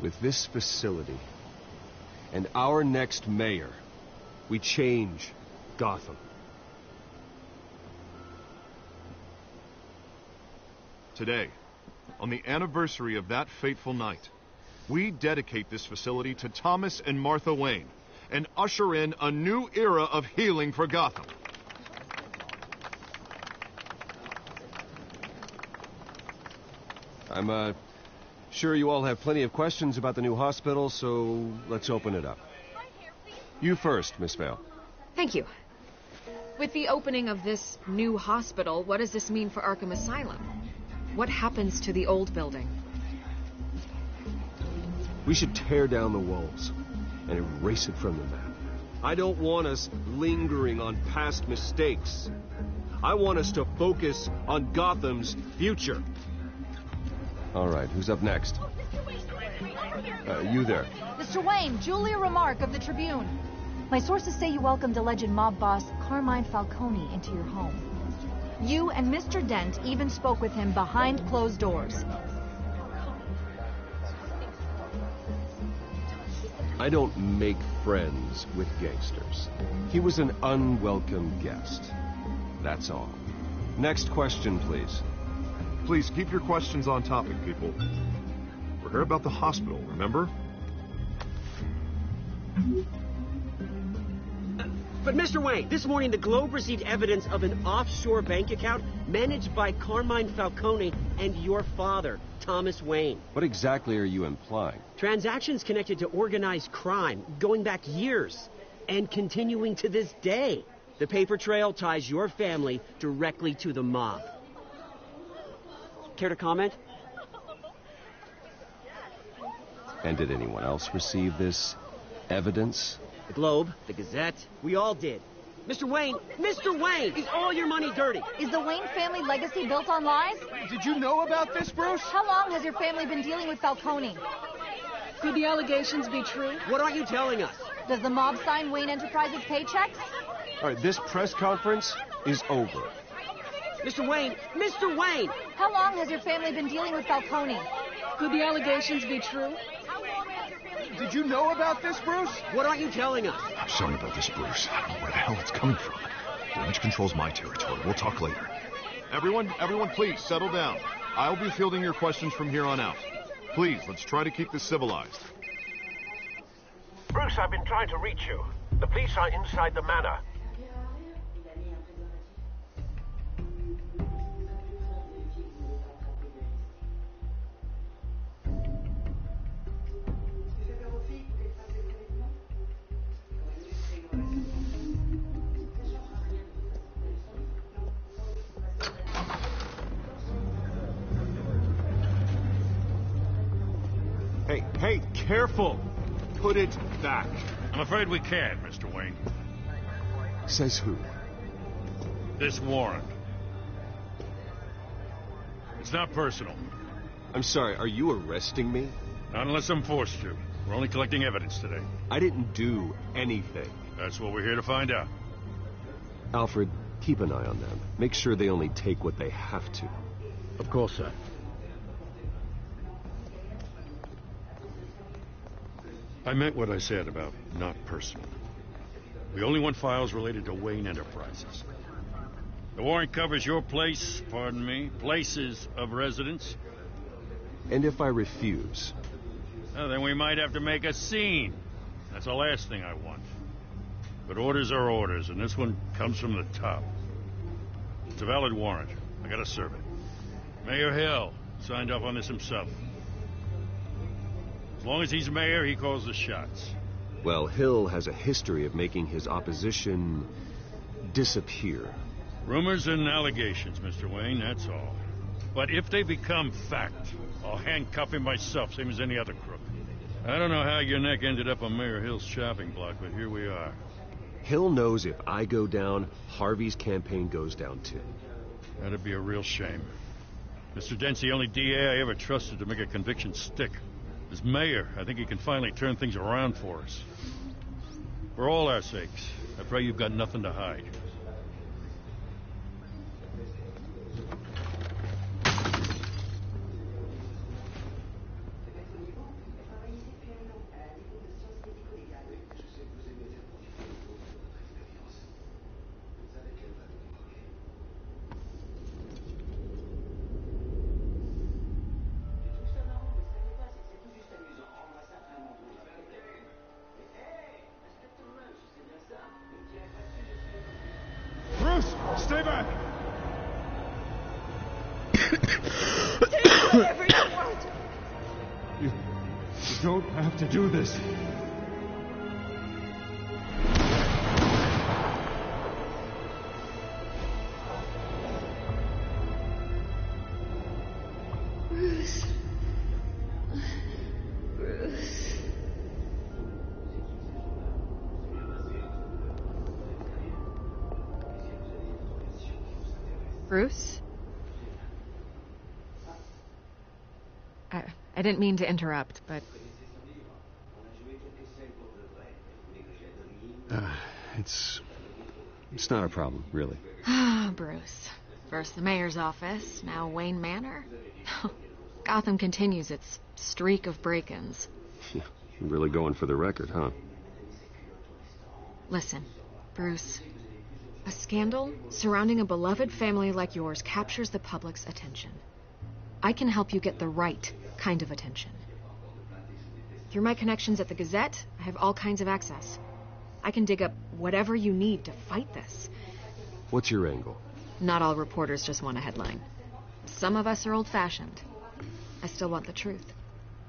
[SPEAKER 10] With this facility and our next mayor, we change Gotham.
[SPEAKER 8] Today, on the anniversary of that fateful night, we dedicate this facility to Thomas and Martha Wayne and usher in a new era of healing for Gotham.
[SPEAKER 10] I'm sure you all have plenty of questions about the new hospital, so let's open it up. You first, Miss Vale.
[SPEAKER 12] Thank you. With the opening of this new hospital, what does this mean for Arkham Asylum? What happens to the old building?
[SPEAKER 10] We should tear down the walls and erase it from the map. I don't want us lingering on past mistakes. I want us to focus on Gotham's future. All right, who's up next? You there.
[SPEAKER 19] Mr. Wayne, Julia Remark of the Tribune. My sources say you welcomed alleged mob boss Carmine Falcone into your home. You and Mr. Dent even spoke with him behind closed doors.
[SPEAKER 10] I don't make friends with gangsters. He was an unwelcome guest. That's all. Next question, please.
[SPEAKER 8] Please keep your questions on topic, people. We're here about the hospital, remember?
[SPEAKER 18] But Mr. Wayne, this morning the Globe received evidence of an offshore bank account managed by Carmine Falcone and your father, Thomas Wayne.
[SPEAKER 10] What exactly are you implying?
[SPEAKER 18] Transactions connected to organized crime going back years and continuing to this day. The paper trail ties your family directly to the mob. Care to comment?
[SPEAKER 10] And did anyone else receive this evidence?
[SPEAKER 18] The Globe, the Gazette, we all did. Mr. Wayne, is all your money dirty?
[SPEAKER 19] Is the Wayne family legacy built on lies?
[SPEAKER 2] Did you know about this, Bruce?
[SPEAKER 19] How long has your family been dealing with Falcone?
[SPEAKER 11] Could the allegations be true?
[SPEAKER 18] What aren't you telling us?
[SPEAKER 19] Does the mob sign Wayne Enterprises paychecks?
[SPEAKER 10] All right, this press conference is over.
[SPEAKER 18] Mr. Wayne!
[SPEAKER 19] How long has your family been dealing with Falcone?
[SPEAKER 11] Could the allegations be true?
[SPEAKER 2] Did you know about this, Bruce?
[SPEAKER 18] What aren't you telling us?
[SPEAKER 8] I'm sorry about this, Bruce. I don't know where the hell it's coming from. Damage control's my territory. We'll talk later. Everyone, please, settle down. I'll be fielding your questions from here on out. Please, let's try to keep this civilized.
[SPEAKER 16] Bruce, I've been trying to reach you. The police are inside the manor.
[SPEAKER 13] Hey, careful! Put it back.
[SPEAKER 3] I'm afraid we can't, Mr. Wayne.
[SPEAKER 10] Says who?
[SPEAKER 3] This warrant. It's not personal.
[SPEAKER 10] I'm sorry, are you arresting me?
[SPEAKER 3] Not unless I'm forced to. We're only collecting evidence today.
[SPEAKER 10] I didn't do anything.
[SPEAKER 3] That's what we're here to find out.
[SPEAKER 10] Alfred, keep an eye on them. Make sure they only take what they have to.
[SPEAKER 5] Of course, sir.
[SPEAKER 3] I meant what I said about not personal. We only want files related to Wayne Enterprises. The warrant covers your place, pardon me, places of residence.
[SPEAKER 10] And if I refuse?
[SPEAKER 3] Well, then we might have to make a scene. That's the last thing I want. But orders are orders, and this one comes from the top. It's a valid warrant. I gotta serve it. Mayor Hill signed off on this himself. As long as he's mayor, he calls the shots.
[SPEAKER 10] Well, Hill has a history of making his opposition disappear.
[SPEAKER 3] Rumors and allegations, Mr. Wayne, that's all. But if they become fact, I'll handcuff him myself, same as any other crook. I don't know how your neck ended up on Mayor Hill's shopping block, but here we are.
[SPEAKER 10] Hill knows if I go down, Harvey's campaign goes down too.
[SPEAKER 3] That'd be a real shame. Mr. Dent's the only DA I ever trusted to make a conviction stick. As mayor, I think he can finally turn things around for us. For all our sakes, I pray you've got nothing to hide.
[SPEAKER 13] Stay back!
[SPEAKER 11] Take whatever you want.
[SPEAKER 13] You don't have to do this.
[SPEAKER 11] Bruce. Bruce.
[SPEAKER 12] Bruce? I didn't mean to interrupt, but...
[SPEAKER 10] It's not a problem, really.
[SPEAKER 12] Ah, Bruce. First the mayor's office, now Wayne Manor. Gotham continues its streak of break-ins.
[SPEAKER 10] You're really going for the record, huh?
[SPEAKER 12] Listen, Bruce. A scandal surrounding a beloved family like yours captures the public's attention. I can help you get the right kind of attention. Through my connections at the Gazette, I have all kinds of access. I can dig up whatever you need to fight this.
[SPEAKER 10] What's your angle?
[SPEAKER 12] Not all reporters just want a headline. Some of us are old-fashioned. I still want the truth.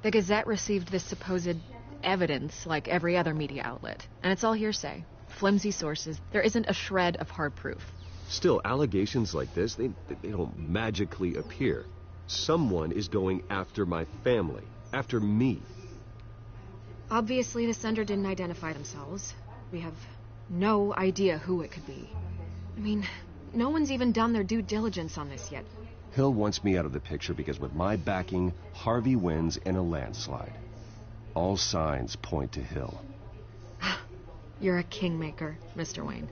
[SPEAKER 12] The Gazette received this supposed evidence like every other media outlet, and it's all hearsay. Flimsy sources. There isn't a shred of hard proof.
[SPEAKER 10] Still, allegations like this, they don't magically appear. Someone is going after my family. After me.
[SPEAKER 12] Obviously, the sender didn't identify themselves. We have no idea who it could be. I mean, no one's even done their due diligence on this yet.
[SPEAKER 10] Hill wants me out of the picture because with my backing, Harvey wins in a landslide. All signs point to Hill.
[SPEAKER 12] You're a kingmaker, Mr. Wayne.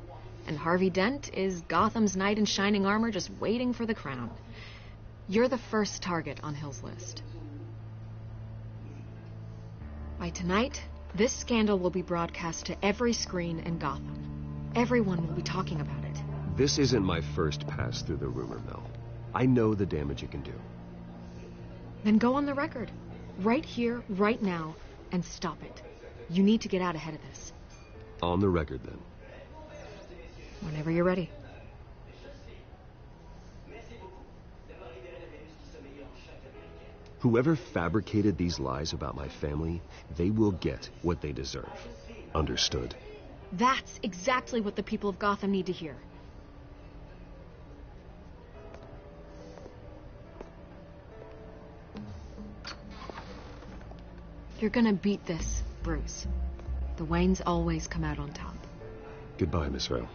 [SPEAKER 12] And Harvey Dent is Gotham's knight in shining armor just waiting for the crown. You're the first target on Hill's list. By tonight, this scandal will be broadcast to every screen in Gotham. Everyone will be talking about it.
[SPEAKER 10] This isn't my first pass through the rumor mill. I know the damage it can do.
[SPEAKER 12] Then go on the record. Right here, right now, and stop it. You need to get out ahead of this.
[SPEAKER 10] On the record, then.
[SPEAKER 12] Whenever you're ready.
[SPEAKER 10] Whoever fabricated these lies about my family, they will get what they deserve. Understood?
[SPEAKER 12] That's exactly what the people of Gotham need to hear. You're gonna beat this, Bruce. The Waynes always come out on top.
[SPEAKER 10] Goodbye, Miss Vale.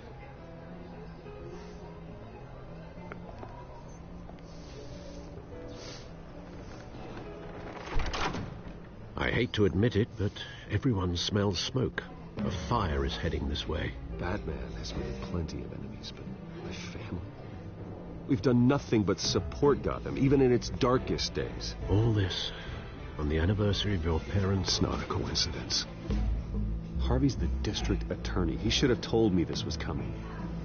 [SPEAKER 5] I hate to admit it, but everyone smells smoke. A fire is heading this way.
[SPEAKER 10] Batman has made plenty of enemies, but my family... We've done nothing but support Gotham, even in its darkest days.
[SPEAKER 5] All this on the anniversary of your parents'...
[SPEAKER 10] It's not a coincidence. Harvey's the district attorney. He should have told me this was coming.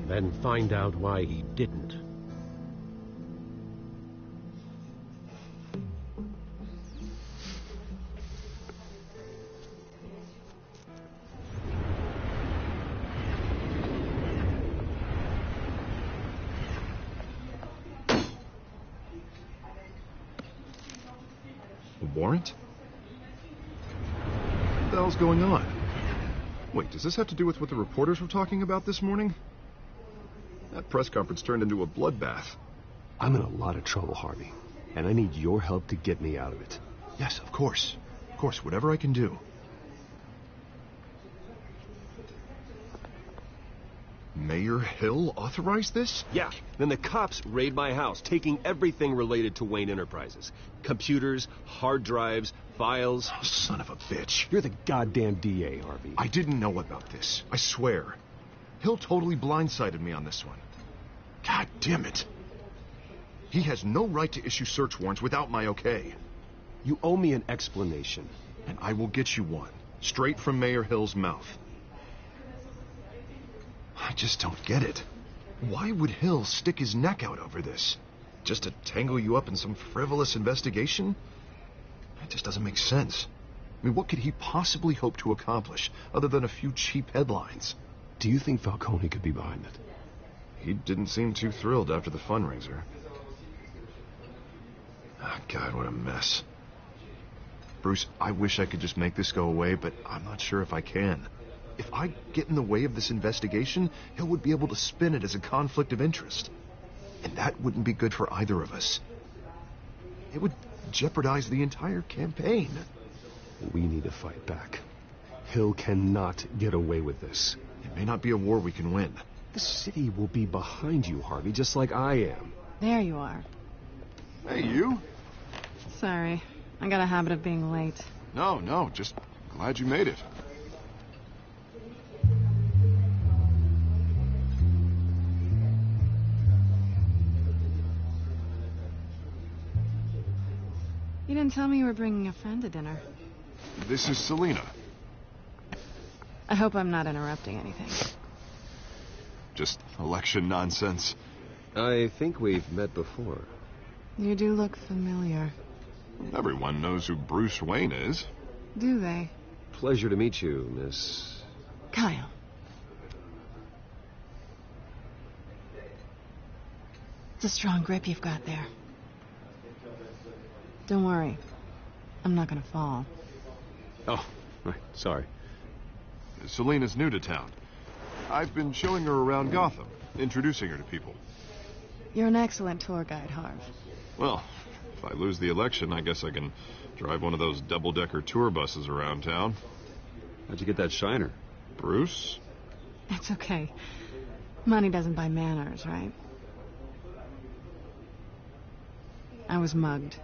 [SPEAKER 5] Then find out why he didn't.
[SPEAKER 8] A warrant? What the hell's going on? Wait, does this have to do with what the reporters were talking about this morning? That press conference turned into a bloodbath.
[SPEAKER 10] I'm in a lot of trouble, Harvey, and I need your help to get me out of it.
[SPEAKER 8] Yes, of course. Of course, whatever I can do. Mayor Hill authorized this?
[SPEAKER 10] Yeah, then the cops raid my house, taking everything related to Wayne Enterprises. Computers, hard drives, files.
[SPEAKER 8] Oh, son of a bitch.
[SPEAKER 10] You're the goddamn DA, Harvey.
[SPEAKER 8] I didn't know about this. I swear. Hill totally blindsided me on this one. God damn it. He has no right to issue search warrants without my okay.
[SPEAKER 10] You owe me an explanation.
[SPEAKER 8] And I will get you one. Straight from Mayor Hill's mouth. I just don't get it. Why would Hill stick his neck out over this? Just to tangle you up in some frivolous investigation? It just doesn't make sense. I mean, what could he possibly hope to accomplish other than a few cheap headlines?
[SPEAKER 10] Do you think Falcone could be behind it?
[SPEAKER 8] He didn't seem too thrilled after the fundraiser. Ah, God, what a mess. Bruce, I wish I could just make this go away, but I'm not sure if I can. If I get in the way of this investigation, Hill would be able to spin it as a conflict of interest. And that wouldn't be good for either of us. It would jeopardize the entire campaign.
[SPEAKER 10] We need to fight back. Hill cannot get away with this.
[SPEAKER 8] It may not be a war we can win.
[SPEAKER 10] The city will be behind you, Harvey, just like I am.
[SPEAKER 7] There you are.
[SPEAKER 8] Hey, you?
[SPEAKER 7] Sorry. I got a habit of being late.
[SPEAKER 8] No, just glad you made it.
[SPEAKER 7] You didn't tell me you were bringing a friend to dinner.
[SPEAKER 8] This is Selina.
[SPEAKER 7] I hope I'm not interrupting anything.
[SPEAKER 8] Just election nonsense.
[SPEAKER 10] I think we've met before.
[SPEAKER 7] You do look familiar.
[SPEAKER 8] Everyone knows who Bruce Wayne is.
[SPEAKER 7] Do they?
[SPEAKER 10] Pleasure to meet you, Miss...
[SPEAKER 7] Kyle. It's a strong grip you've got there. Don't worry. I'm not gonna fall.
[SPEAKER 10] Oh, right. Sorry.
[SPEAKER 8] Selina's new to town. I've been showing her around Gotham, introducing her to people.
[SPEAKER 7] You're an excellent tour guide, Harv.
[SPEAKER 8] Well, If I lose the election, I guess I can drive one of those double-decker tour buses around town.
[SPEAKER 10] How'd you get that shiner?
[SPEAKER 8] Bruce?
[SPEAKER 7] It's okay. Money doesn't buy manners, right? I was mugged.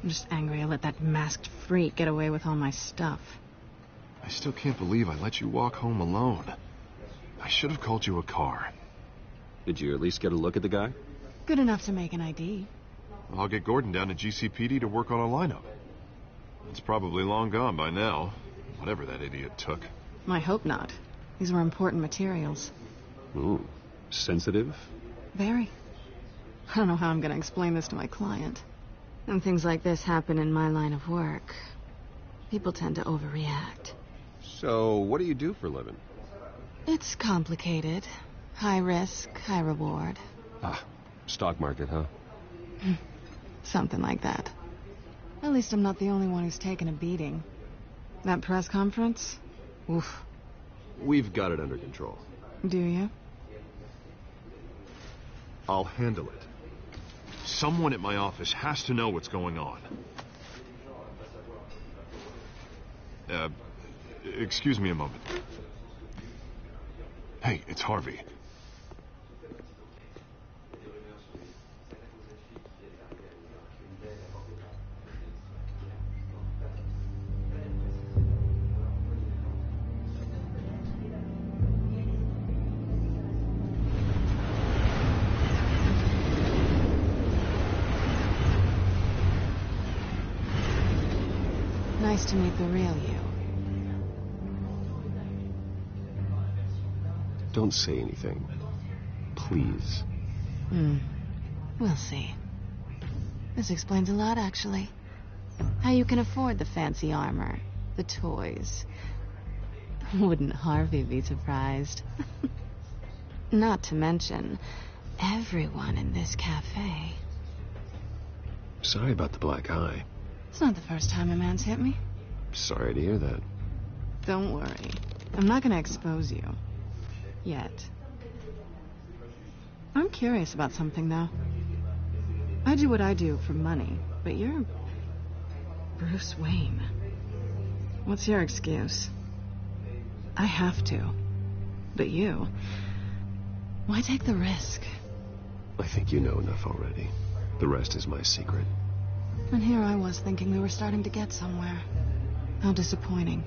[SPEAKER 7] I'm just angry I let that masked freak get away with all my stuff.
[SPEAKER 8] I still can't believe I let you walk home alone. I should have called you a car.
[SPEAKER 10] Did you at least get a look at the guy?
[SPEAKER 7] Good enough to make an ID.
[SPEAKER 8] I'll get Gordon down to GCPD to work on a lineup. It's probably long gone by now, whatever that idiot took.
[SPEAKER 7] I hope not. These were important materials.
[SPEAKER 10] Ooh, sensitive?
[SPEAKER 7] Very. I don't know how I'm going to explain this to my client. When things like this happen in my line of work, people tend to overreact.
[SPEAKER 10] So, what do you do for a living?
[SPEAKER 7] It's complicated. High risk, high reward.
[SPEAKER 10] Ah, stock market, huh?
[SPEAKER 7] Something like that. At least I'm not the only one who's taken a beating. That press conference? Oof.
[SPEAKER 10] We've got it under control.
[SPEAKER 7] Do you?
[SPEAKER 8] I'll handle it. Someone at my office has to know what's going on. Excuse me a moment. Hey, it's Harvey.
[SPEAKER 7] Nice to meet the real you.
[SPEAKER 10] Don't say anything. Please.
[SPEAKER 7] We'll see. This explains a lot, actually. How you can afford the fancy armor, the toys. Wouldn't Harvey be surprised? Not to mention, everyone in this cafe.
[SPEAKER 10] Sorry about the black eye.
[SPEAKER 7] It's not the first time a man's hit me.
[SPEAKER 10] Sorry to hear that.
[SPEAKER 7] Don't worry. I'm not going to expose you. Yet. I'm curious about something, though. I do what I do for money, but you're Bruce Wayne. What's your excuse? I have to. But you... why take the risk?
[SPEAKER 10] I think you know enough already. The rest is my secret.
[SPEAKER 7] And here I was thinking we were starting to get somewhere. How disappointing.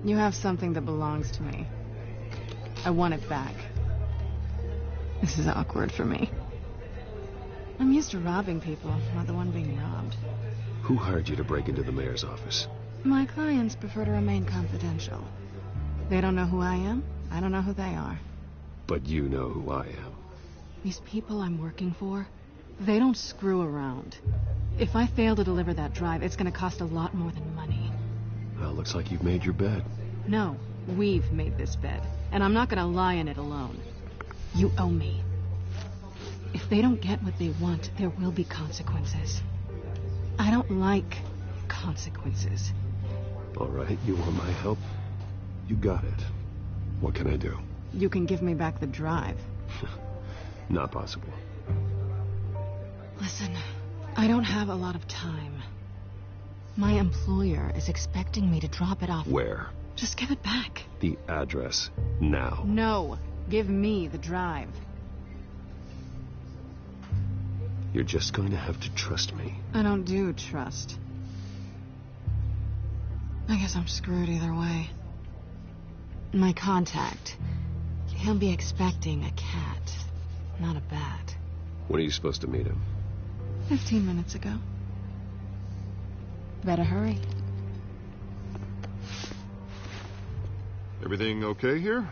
[SPEAKER 7] You have something that belongs to me. I want it back. This is awkward for me. I'm used to robbing people, not the one being robbed.
[SPEAKER 10] Who hired you to break into the mayor's office?
[SPEAKER 7] My clients prefer to remain confidential. They don't know who I am. I don't know who they are.
[SPEAKER 10] But you know who I am.
[SPEAKER 7] These people I'm working for, they don't screw around. If I fail to deliver that drive, it's going to cost a lot more than money.
[SPEAKER 10] Well, looks like you've made your bed.
[SPEAKER 7] No, we've made this bed, and I'm not going to lie in it alone. You owe me. If they don't get what they want, there will be consequences. I don't like consequences.
[SPEAKER 10] All right, you want my help? You got it. What can I do?
[SPEAKER 7] You can give me back the drive.
[SPEAKER 10] Not possible.
[SPEAKER 7] Listen, I don't have a lot of time. My employer is expecting me to drop it off.
[SPEAKER 10] Where?
[SPEAKER 7] Just give it back.
[SPEAKER 10] The address, now.
[SPEAKER 7] No, give me the drive.
[SPEAKER 10] You're just going to have to trust me.
[SPEAKER 7] I don't do trust. I guess I'm screwed either way. My contact, he'll be expecting a cat, not a bat.
[SPEAKER 10] When are you supposed to meet him?
[SPEAKER 7] 15 minutes ago. Better hurry.
[SPEAKER 8] Everything okay here?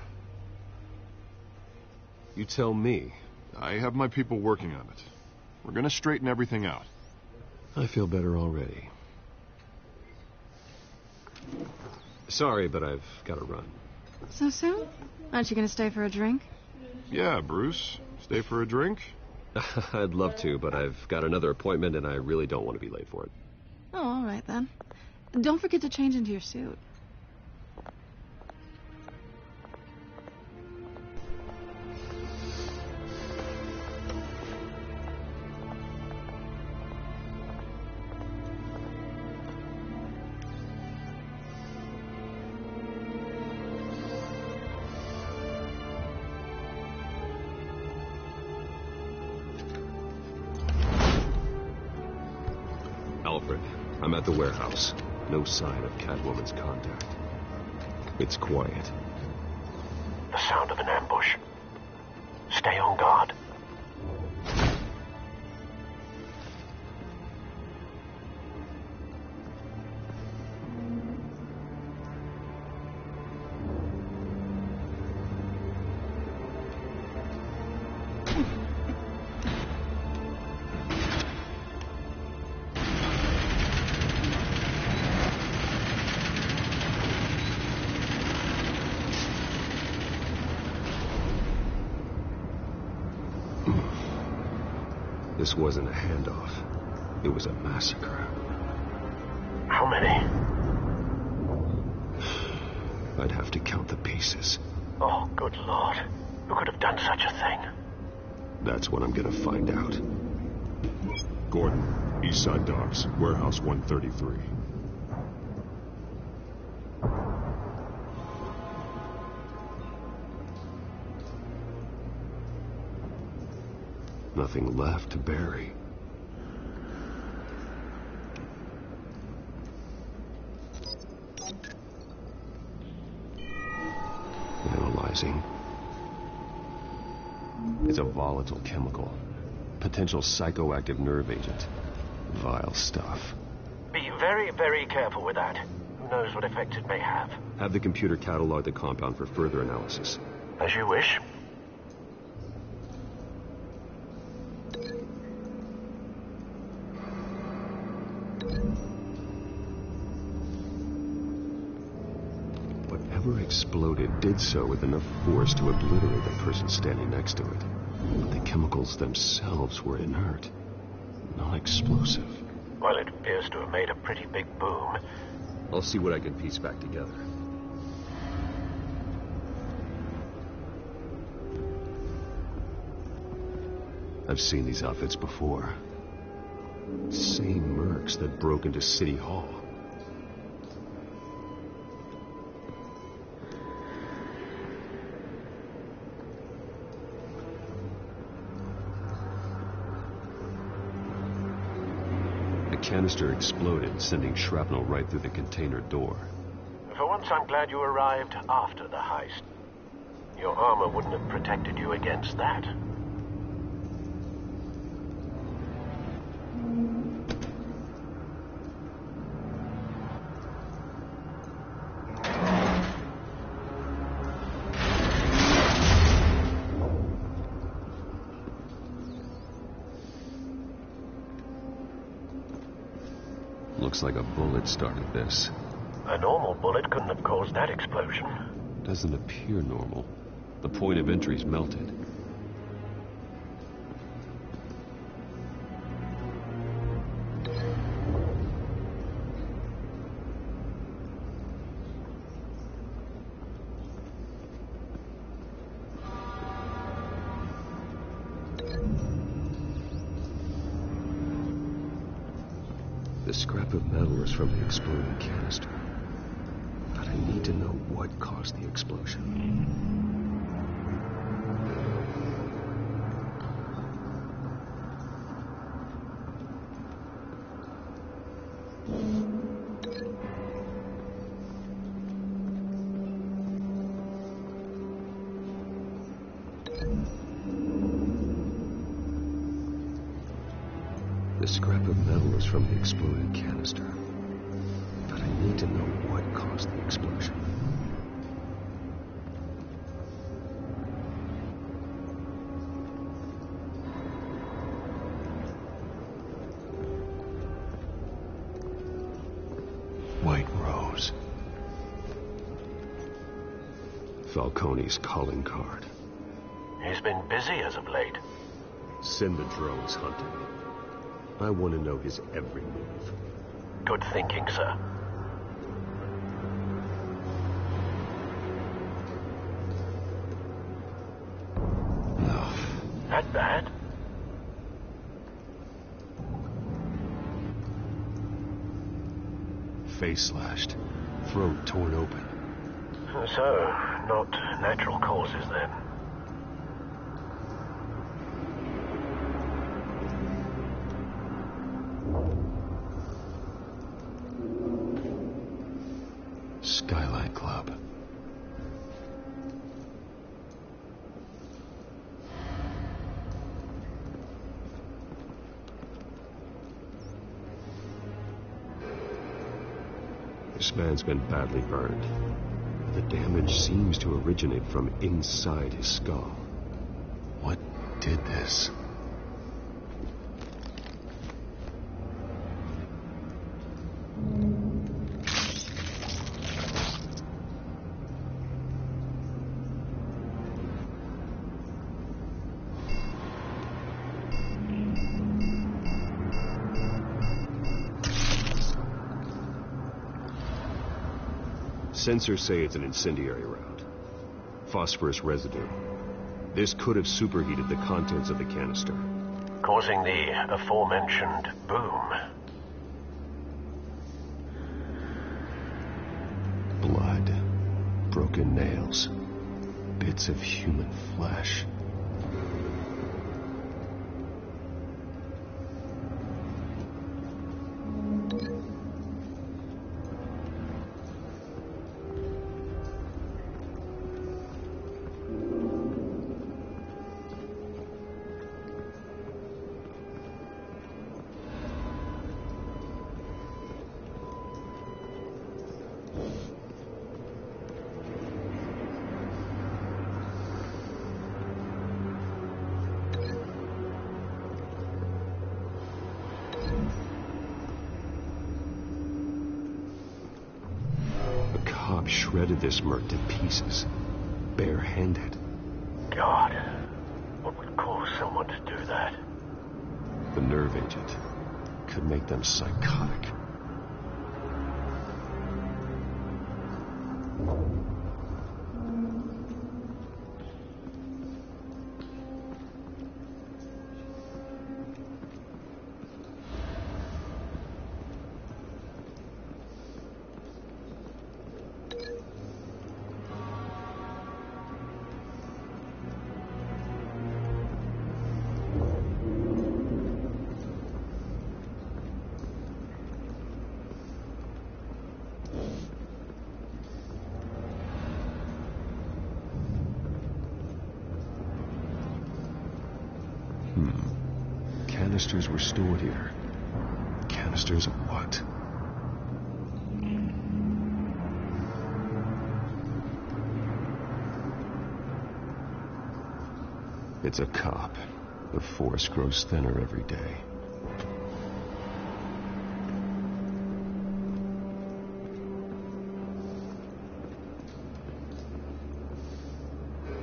[SPEAKER 10] You tell me.
[SPEAKER 8] I have my people working on it. We're gonna straighten everything out.
[SPEAKER 10] I feel better already. Sorry, but I've got to run.
[SPEAKER 7] So soon? Aren't you going to stay for a drink?
[SPEAKER 8] Yeah, Bruce. Stay for a drink?
[SPEAKER 10] I'd love to, but I've got another appointment and I really don't want to be late for it.
[SPEAKER 7] Oh, all right then. Don't forget to change into your suit.
[SPEAKER 10] Alfred. I'm at the warehouse. No sign of Catwoman's contact. It's quiet.
[SPEAKER 16] The sound of an ambush. Stay on guard.
[SPEAKER 10] This wasn't a handoff. It was a massacre.
[SPEAKER 16] How many?
[SPEAKER 10] I'd have to count the pieces.
[SPEAKER 16] Oh, good Lord. Who could have done such a thing?
[SPEAKER 10] That's what I'm gonna find out.
[SPEAKER 6] Gordon, Eastside Docks, Warehouse 133.
[SPEAKER 10] Nothing left to bury. Analyzing. It's a volatile chemical. Potential psychoactive nerve agent. Vile stuff.
[SPEAKER 16] Be very, very careful with that. Who knows what effect it may have.
[SPEAKER 10] Have the computer catalog the compound for further analysis.
[SPEAKER 16] As you wish.
[SPEAKER 10] Whatever exploded did so with enough force to obliterate the person standing next to it. But the chemicals themselves were inert, non-explosive.
[SPEAKER 16] Well, it appears to have made a pretty big boom.
[SPEAKER 10] I'll see what I can piece back together. I've seen these outfits before. Same mercs that broke into City Hall. The canister exploded, sending shrapnel right through the container door.
[SPEAKER 16] For once, I'm glad you arrived after the heist. Your armor wouldn't have protected you against that.
[SPEAKER 10] Looks like a bullet started this.
[SPEAKER 16] A normal bullet couldn't have caused that explosion.
[SPEAKER 10] Doesn't appear normal. The point of entry's melted. The scrap of metal is from the exploding canister. But I need to know what caused the explosion. The scrap of metal is from the exploded canister. But I need to know what caused the explosion. White Rose. Falcone's calling card.
[SPEAKER 16] He's been busy as of late.
[SPEAKER 10] Send the drones hunting. I want to know his every move.
[SPEAKER 16] Good thinking, sir.
[SPEAKER 10] No.
[SPEAKER 16] That bad?
[SPEAKER 10] Face slashed. Throat torn open.
[SPEAKER 16] So, not natural causes then.
[SPEAKER 10] This man's been badly burned. The damage seems to originate from inside his skull.
[SPEAKER 8] What did this?
[SPEAKER 10] Sensors say it's an incendiary round. Phosphorus residue. This could have superheated the contents of the canister,
[SPEAKER 16] causing the aforementioned boom.
[SPEAKER 10] Blood, broken nails, bits of human flesh. Shredded this merc to pieces, bare-handed.
[SPEAKER 16] God, what would cause someone to do that?
[SPEAKER 10] The nerve agent could make them psychotic. Canisters were stored here. Canisters of what? It's a cop. The force grows thinner every day.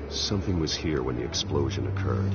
[SPEAKER 10] Something was here when the explosion occurred.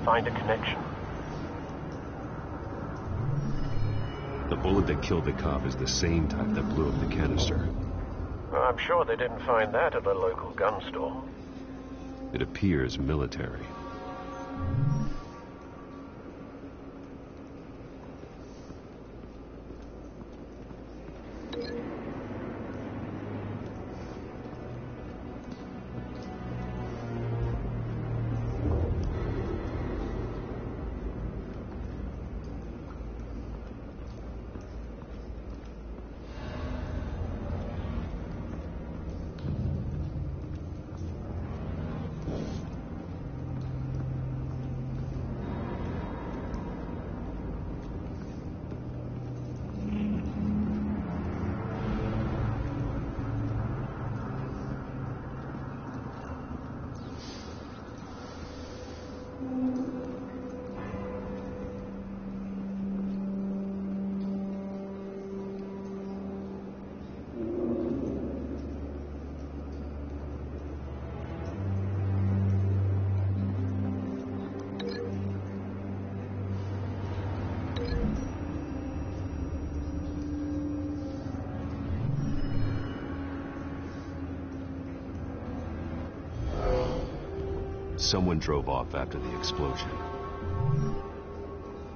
[SPEAKER 16] find a connection.
[SPEAKER 10] The bullet that killed the cop is the same type that blew up the canister.
[SPEAKER 16] Well, I'm sure they didn't find that at the local gun store.
[SPEAKER 10] It appears military. Someone drove off after the explosion.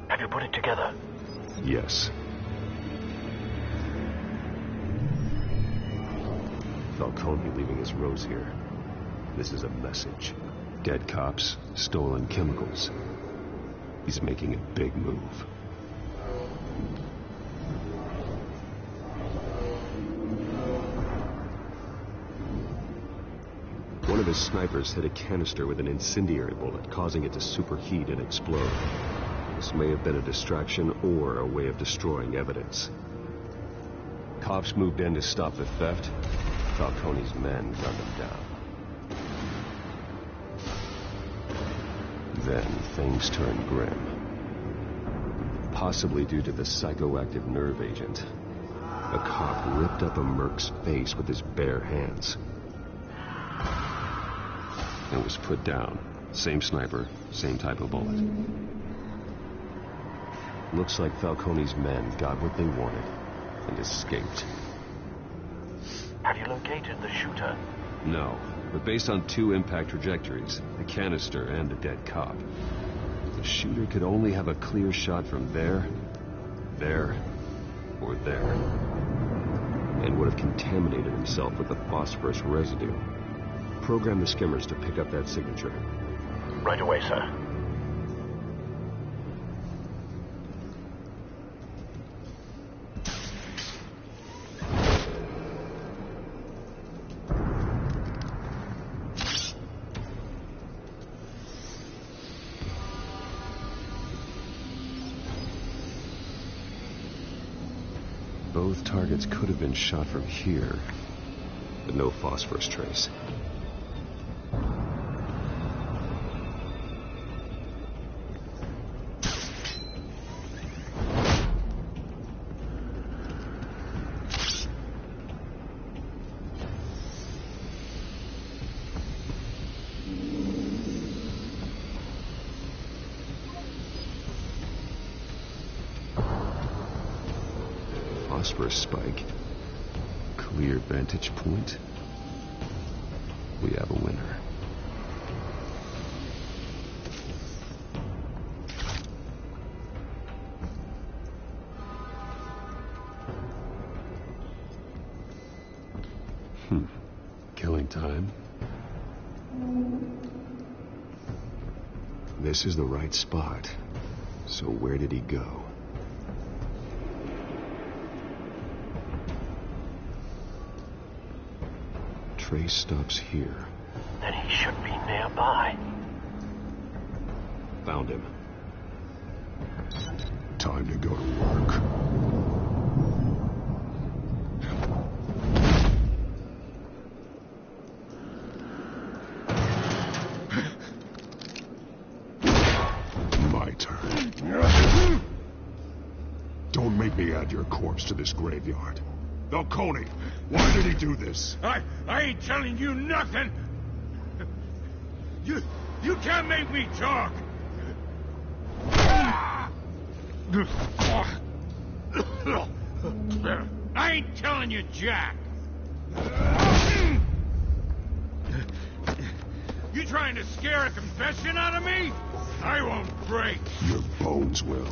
[SPEAKER 16] Have you put it together?
[SPEAKER 10] Yes. Falcone leaving his rose here. This is a message. Dead cops, stolen chemicals. He's making a big move. One of his snipers hit a canister with an incendiary bullet, causing it to superheat and explode. This may have been a distraction or a way of destroying evidence. Cops moved in to stop the theft. Falcone's men gunned them down. Then things turned grim. Possibly due to the psychoactive nerve agent. A cop ripped up a merc's face with his bare hands. And was put down. Same sniper, same type of bullet. Looks like Falcone's men got what they wanted and escaped.
[SPEAKER 16] Have you located the shooter?
[SPEAKER 10] No, but based on 2 impact trajectories, the canister and the dead cop, the shooter could only have a clear shot from there, or there, and would have contaminated himself with the phosphorus residue. Program the skimmers to pick up that signature.
[SPEAKER 16] Right away, sir.
[SPEAKER 10] Both targets could have been shot from here, but no phosphorus trace. Phosphorus spike. Clear vantage point. We have a winner. Killing time. This is the right spot. So where did he go? Trace stops here.
[SPEAKER 16] Then he should be nearby.
[SPEAKER 10] Found him.
[SPEAKER 6] Time to go to work. My turn. Don't make me add your corpse to this graveyard. Falcone, why did he do this?
[SPEAKER 13] I ain't telling you nothing. You can't make me talk.
[SPEAKER 3] I ain't telling you jack. You trying to scare a confession out of me? I won't break.
[SPEAKER 6] Your bones will.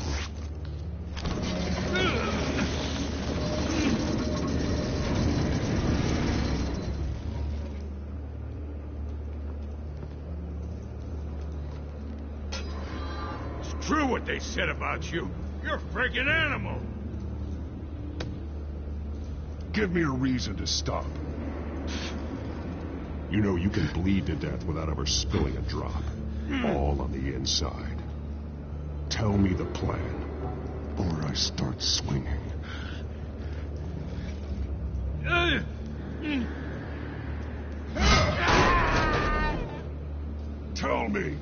[SPEAKER 3] It's true what they said about you. You're a freaking animal.
[SPEAKER 6] Give me a reason to stop. You know you can bleed to death without ever spilling a drop. All on the inside. Tell me the plan, or I start swinging. Tell me.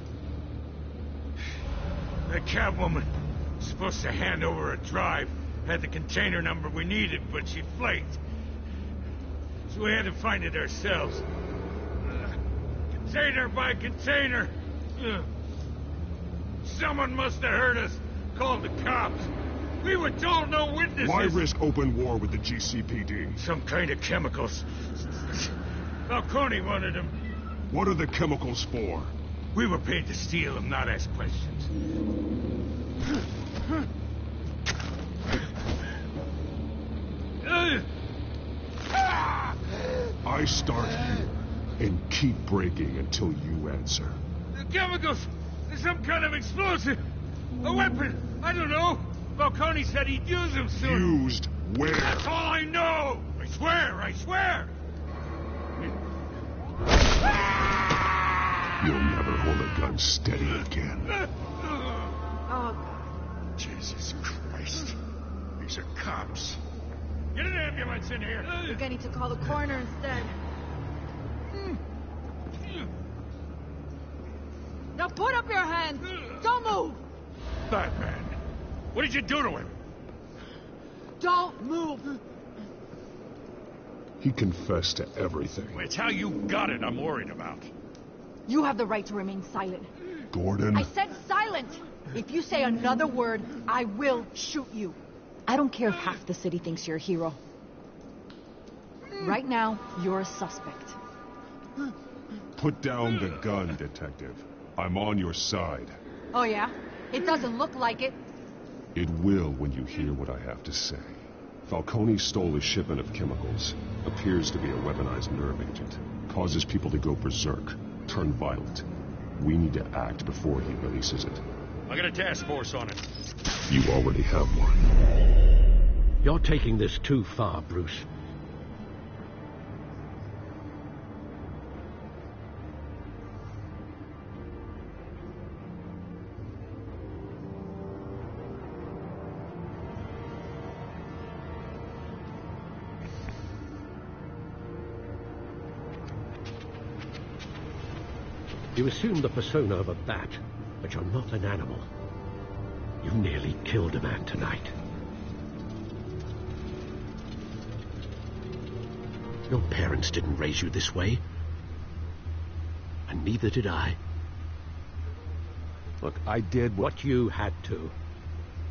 [SPEAKER 3] The Catwoman was supposed to hand over a drive. Had the container number we needed, but she flaked. So we had to find it ourselves. Container by container. Someone must have heard us. Called the cops. We were told no witnesses.
[SPEAKER 6] Why risk open war with the GCPD?
[SPEAKER 3] Some kind of chemicals. Falcone wanted them.
[SPEAKER 6] What are the chemicals for?
[SPEAKER 3] We were paid to steal them, not ask questions.
[SPEAKER 6] I start here and keep breaking until you answer.
[SPEAKER 3] The chemicals! There's some kind of explosive! A weapon! I don't know! Falcone said he'd use them soon.
[SPEAKER 6] Used where?
[SPEAKER 3] That's all I know! I swear! I swear!
[SPEAKER 6] You'll never hold a gun steady again.
[SPEAKER 3] Oh, God. Jesus Christ. These are cops. Get an ambulance in here.
[SPEAKER 19] You're gonna need to call the coroner instead. Now put up your hands! Don't move!
[SPEAKER 3] Batman, what did you do to him?
[SPEAKER 19] Don't move!
[SPEAKER 6] He confessed to everything.
[SPEAKER 3] It's how you got it I'm worried about.
[SPEAKER 19] You have the right to remain silent.
[SPEAKER 6] Gordon?
[SPEAKER 19] I said silent! If you say another word, I will shoot you. I don't care if half the city thinks you're a hero. Right now, you're a suspect.
[SPEAKER 6] Put down the gun, Detective. I'm on your side.
[SPEAKER 19] Oh, yeah? It doesn't look like it.
[SPEAKER 6] It will when you hear what I have to say. Falcone stole a shipment of chemicals. Appears to be a weaponized nerve agent. Causes people to go berserk, turn violent. We need to act before he releases it.
[SPEAKER 3] I got a task force on it.
[SPEAKER 6] You already have one.
[SPEAKER 5] You're taking this too far, Bruce. You assume the persona of a bat, but you're not an animal. You nearly killed a man tonight. Your parents didn't raise you this way. And neither did I.
[SPEAKER 10] Look, I did
[SPEAKER 5] what you had to.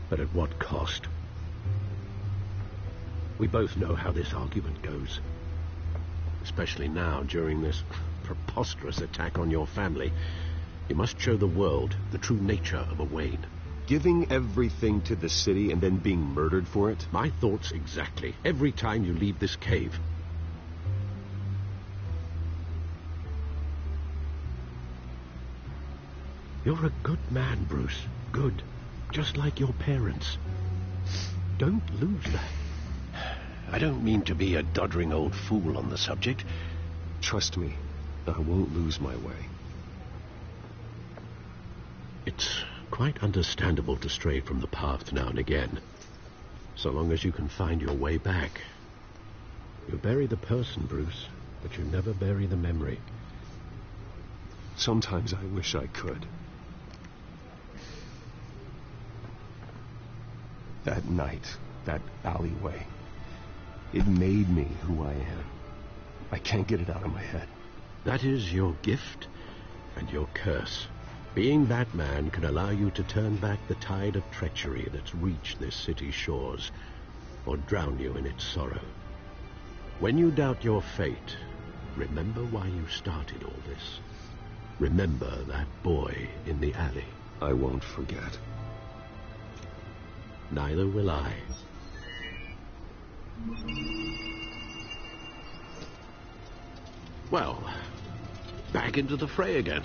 [SPEAKER 5] But at what cost? We both know how this argument goes. Especially now, during this preposterous attack on your family. You must show the world the true nature of a Wayne.
[SPEAKER 10] Giving everything to the city and then being murdered for it?
[SPEAKER 5] My thoughts exactly. Every time you leave this cave. You're a good man, Bruce. Good. Just like your parents. Don't lose that. I don't mean to be a doddering old fool on the subject.
[SPEAKER 10] Trust me, I won't lose my way.
[SPEAKER 5] It's quite understandable to stray from the path now and again. So long as you can find your way back. You bury the person, Bruce, but you never bury the memory.
[SPEAKER 10] Sometimes I wish I could. That night, that alleyway, it made me who I am. I can't get it out of my head.
[SPEAKER 5] That is your gift and your curse. Being Batman can allow you to turn back the tide of treachery that's reached this city's shores, or drown you in its sorrow. When you doubt your fate, remember why you started all this. Remember that boy in the alley.
[SPEAKER 10] I won't forget.
[SPEAKER 5] Neither will I. Well, back into the fray again.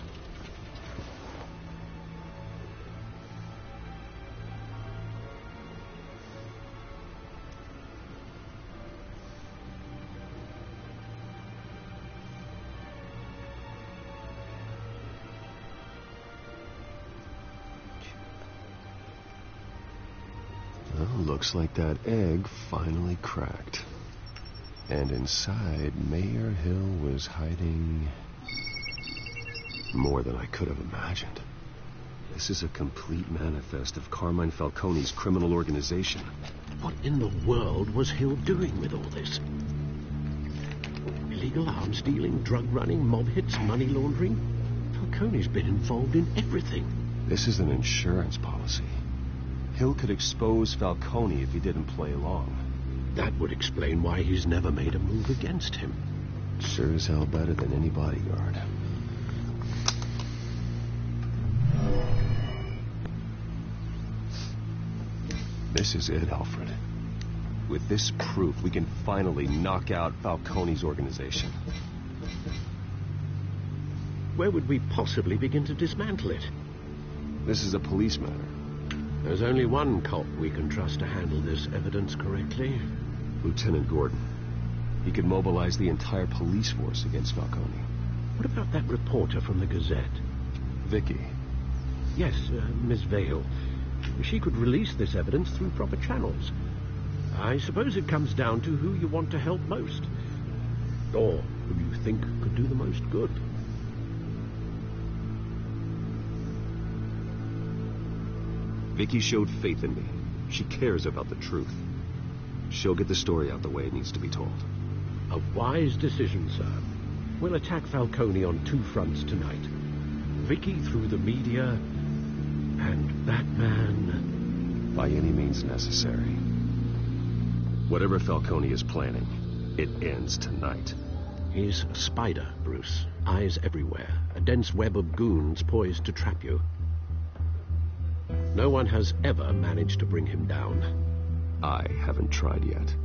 [SPEAKER 8] Looks like that egg finally cracked. And inside, Mayor Hill was hiding
[SPEAKER 10] more than I could have imagined. This is a complete manifest of Carmine Falcone's criminal organization.
[SPEAKER 5] What in the world was Hill doing with all this? Illegal arms dealing, drug running, mob hits, money laundering? Falcone's been involved in everything.
[SPEAKER 10] This is an insurance policy. Hill could expose Falcone if he didn't play along.
[SPEAKER 5] That would explain why he's never made a move against him.
[SPEAKER 8] Sure as hell better than any bodyguard.
[SPEAKER 10] This is it, Alfred. With this proof, we can finally knock out Falcone's organization.
[SPEAKER 5] Where would we possibly begin to dismantle it?
[SPEAKER 10] This is a police matter.
[SPEAKER 5] There's only one cop we can trust to handle this evidence correctly.
[SPEAKER 10] Lieutenant Gordon. He could mobilize the entire police force against Falcone.
[SPEAKER 5] What about that reporter from the Gazette?
[SPEAKER 10] Vicky.
[SPEAKER 5] Yes, Miss Vale. She could release this evidence through proper channels. I suppose it comes down to who you want to help most. Or who you think could do the most good.
[SPEAKER 10] Vicky showed faith in me. She cares about the truth. She'll get the story out the way it needs to be told.
[SPEAKER 5] A wise decision, sir. We'll attack Falcone on two fronts tonight. Vicky through the media, and Batman...
[SPEAKER 10] by any means necessary. Whatever Falcone is planning, it ends tonight.
[SPEAKER 5] He's a spider, Bruce. Eyes everywhere. A dense web of goons poised to trap you. No one has ever managed to bring him down.
[SPEAKER 10] I haven't tried yet.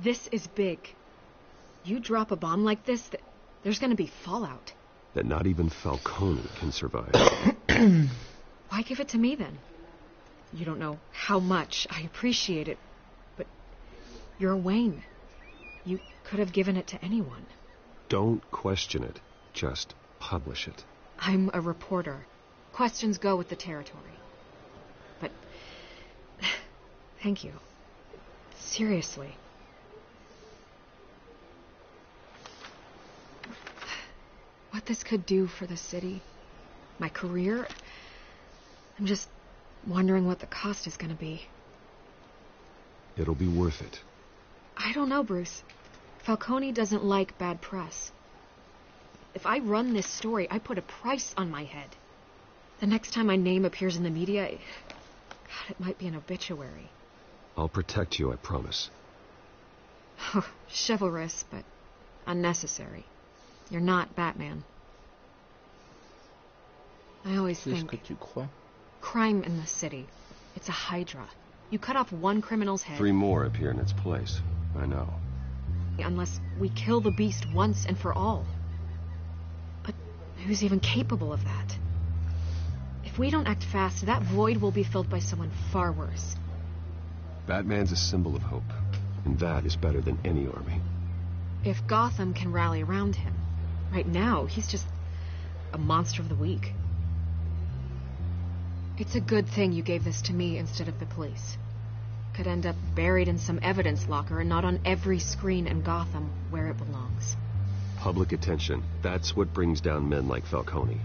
[SPEAKER 12] This is big. You drop a bomb like this, there's going to be fallout.
[SPEAKER 10] That not even Falcone can survive.
[SPEAKER 12] Why give it to me, then? You don't know how much I appreciate it, but you're Wayne. You could have given it to anyone.
[SPEAKER 10] Don't question it. Just publish it.
[SPEAKER 12] I'm a reporter. Questions go with the territory. But... thank you. Seriously. What this could do for the city, my career, I'm just wondering what the cost is going to be.
[SPEAKER 10] It'll be worth it.
[SPEAKER 12] I don't know, Bruce. Falcone doesn't like bad press. If I run this story, I put a price on my head. The next time my name appears in the media, God, it might be an obituary.
[SPEAKER 10] I'll protect you, I promise.
[SPEAKER 12] Chivalrous, but unnecessary. You're not Batman. I always think... crime in the city. It's a hydra. You cut off one criminal's head...
[SPEAKER 10] 3 more appear in its place. I know.
[SPEAKER 12] Unless we kill the beast once and for all. But who's even capable of that? If we don't act fast, that void will be filled by someone far worse.
[SPEAKER 10] Batman's a symbol of hope. And that is better than any army.
[SPEAKER 12] If Gotham can rally around him... right now, he's just a monster of the week. It's a good thing you gave this to me instead of the police. Could end up buried in some evidence locker and not on every screen in Gotham where it belongs.
[SPEAKER 10] Public attention. That's what brings down men like Falcone.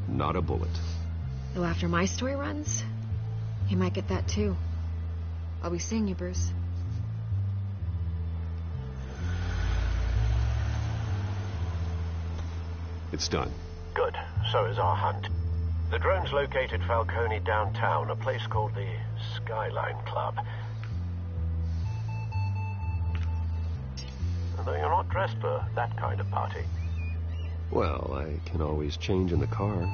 [SPEAKER 10] Not a bullet.
[SPEAKER 12] Though after my story runs, he might get that too. I'll be seeing you, Bruce.
[SPEAKER 10] It's done.
[SPEAKER 20] Good. So is our hunt. The drones located Falcone downtown, a place called the Skyline Club. Though you're not dressed for that kind of party.
[SPEAKER 10] Well, I can always change in the car.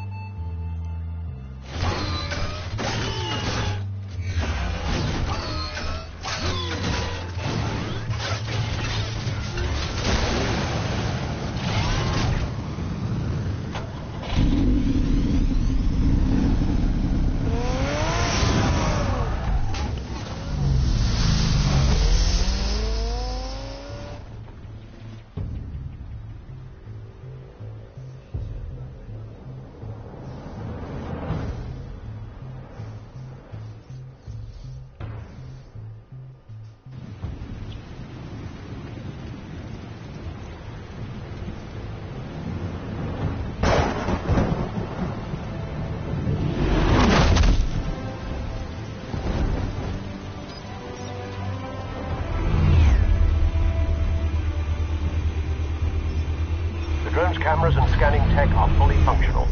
[SPEAKER 20] Drone's cameras and scanning tech are fully functional.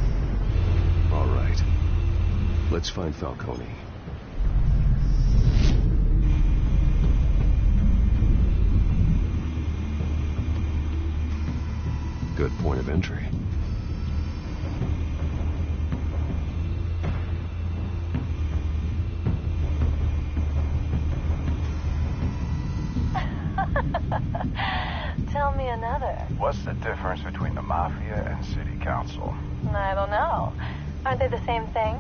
[SPEAKER 10] All right. Let's find Falcone. Good point of entry.
[SPEAKER 21] Tell me another.
[SPEAKER 4] What's the difference between the Mafia and City Council?
[SPEAKER 21] I don't know. Aren't they the same thing?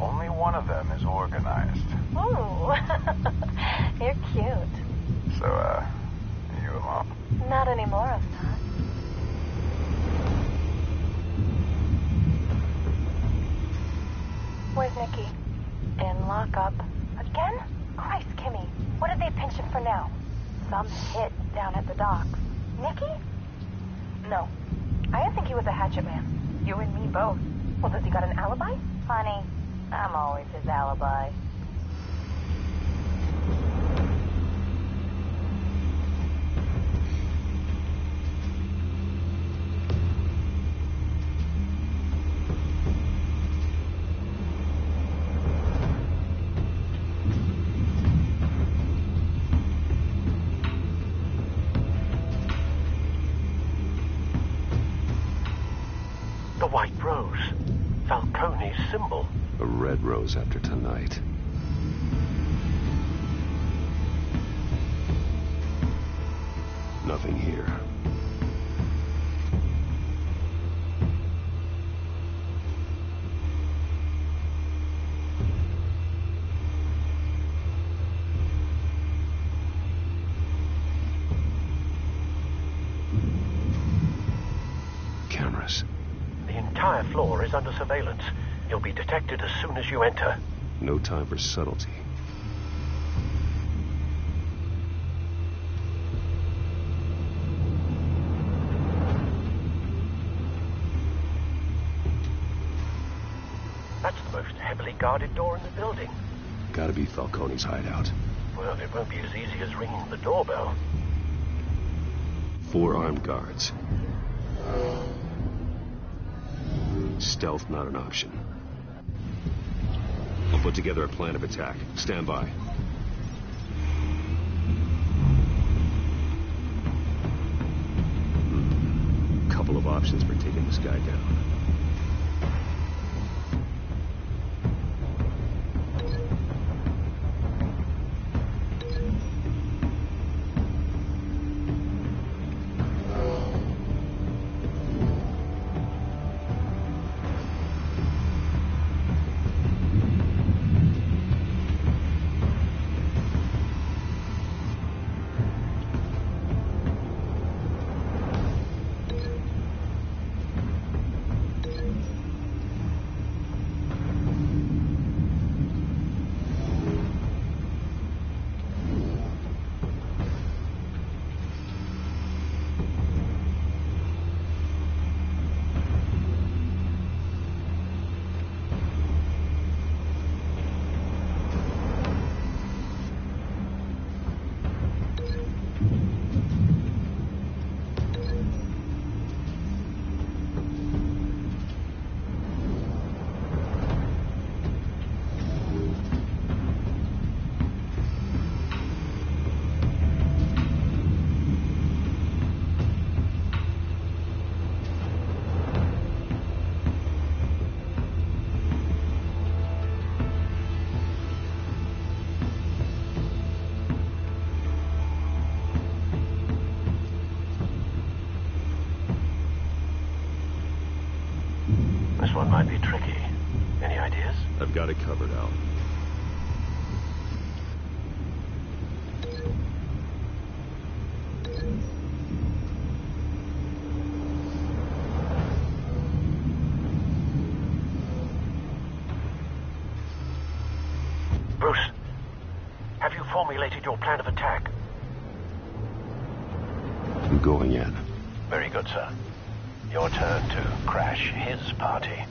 [SPEAKER 4] Only one of them is organized.
[SPEAKER 21] Ooh. You're cute.
[SPEAKER 4] So, you a mom?
[SPEAKER 21] Not anymore, I'm not. Where's Nikki? In lockup. Again? Christ, Kimmy. What did they pinch him for now? Some hit down at the docks. Nikki? No. I didn't think he was a hatchet man. You and me both. Well, does he got an alibi? Honey, I'm always his alibi.
[SPEAKER 20] The white rose. Falcone's symbol.
[SPEAKER 10] A red rose after tonight. Nothing here. Cameras.
[SPEAKER 20] The entire floor is under surveillance. You'll be detected as soon as you enter.
[SPEAKER 10] No time for subtlety.
[SPEAKER 20] That's the most heavily guarded door in the building.
[SPEAKER 10] Gotta be Falcone's hideout.
[SPEAKER 20] Well, it won't be as easy as ringing the doorbell.
[SPEAKER 10] 4 armed guards. Stealth not an option. I'll put together a plan of attack. Stand by. Couple of options for taking this guy down.
[SPEAKER 20] might be tricky. Any ideas?
[SPEAKER 10] I've got it covered, Al.
[SPEAKER 20] Bruce, have you formulated your plan of attack?
[SPEAKER 6] I'm going in.
[SPEAKER 20] Very good, sir. Your turn to crash his party.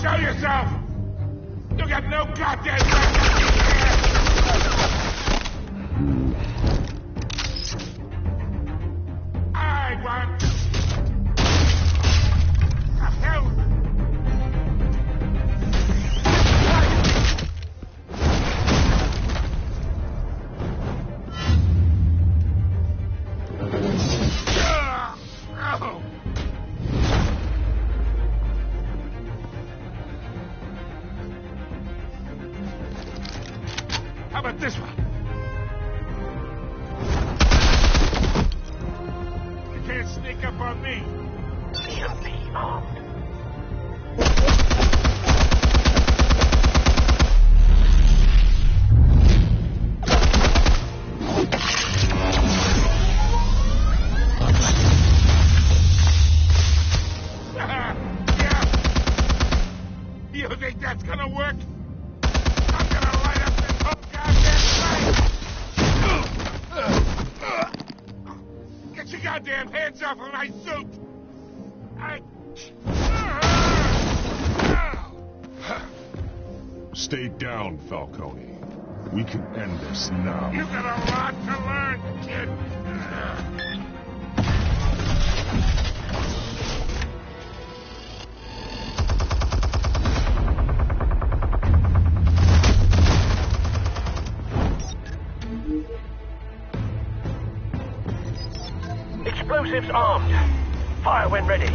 [SPEAKER 13] Show yourself! You got no goddamn right! I want... The hell? How about this one? You can't sneak up on me.
[SPEAKER 20] EMP armed.
[SPEAKER 13] Yeah. You think that's gonna work? I'm gonna light up this whole goddamn place! Get your goddamn hands off of my suit!
[SPEAKER 6] Stay down, Falcone. We can end this now.
[SPEAKER 13] You got a lot to learn, kid.
[SPEAKER 20] Explosives armed. Fire when ready.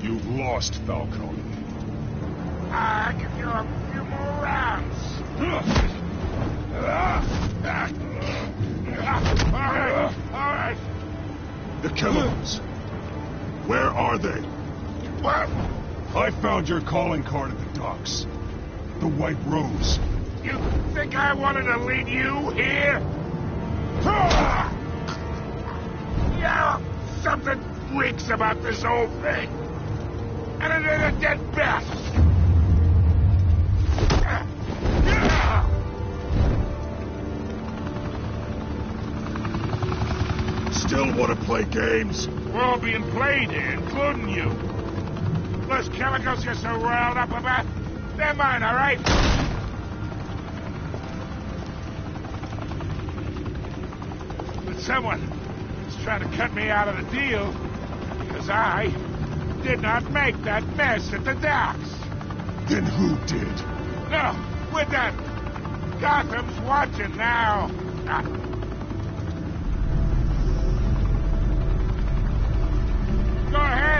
[SPEAKER 6] You've lost, Falcone.
[SPEAKER 13] I can do a few more rounds. All right.
[SPEAKER 6] The chemicals. Where are they?
[SPEAKER 13] What?
[SPEAKER 6] I found your calling card at the docks. The White Rose.
[SPEAKER 13] You think I wanted to lead you here? Yeah, something reeks about this whole thing. And it ain't a dead bat.
[SPEAKER 6] want to play games?
[SPEAKER 13] We're all being played here, including you. Those chemicals you're so riled up about, they're mine, all right? But someone is trying to cut me out of the deal because I did not make that mess at the docks.
[SPEAKER 6] Then who did?
[SPEAKER 13] No, we're done. Gotham's watching now. Go ahead.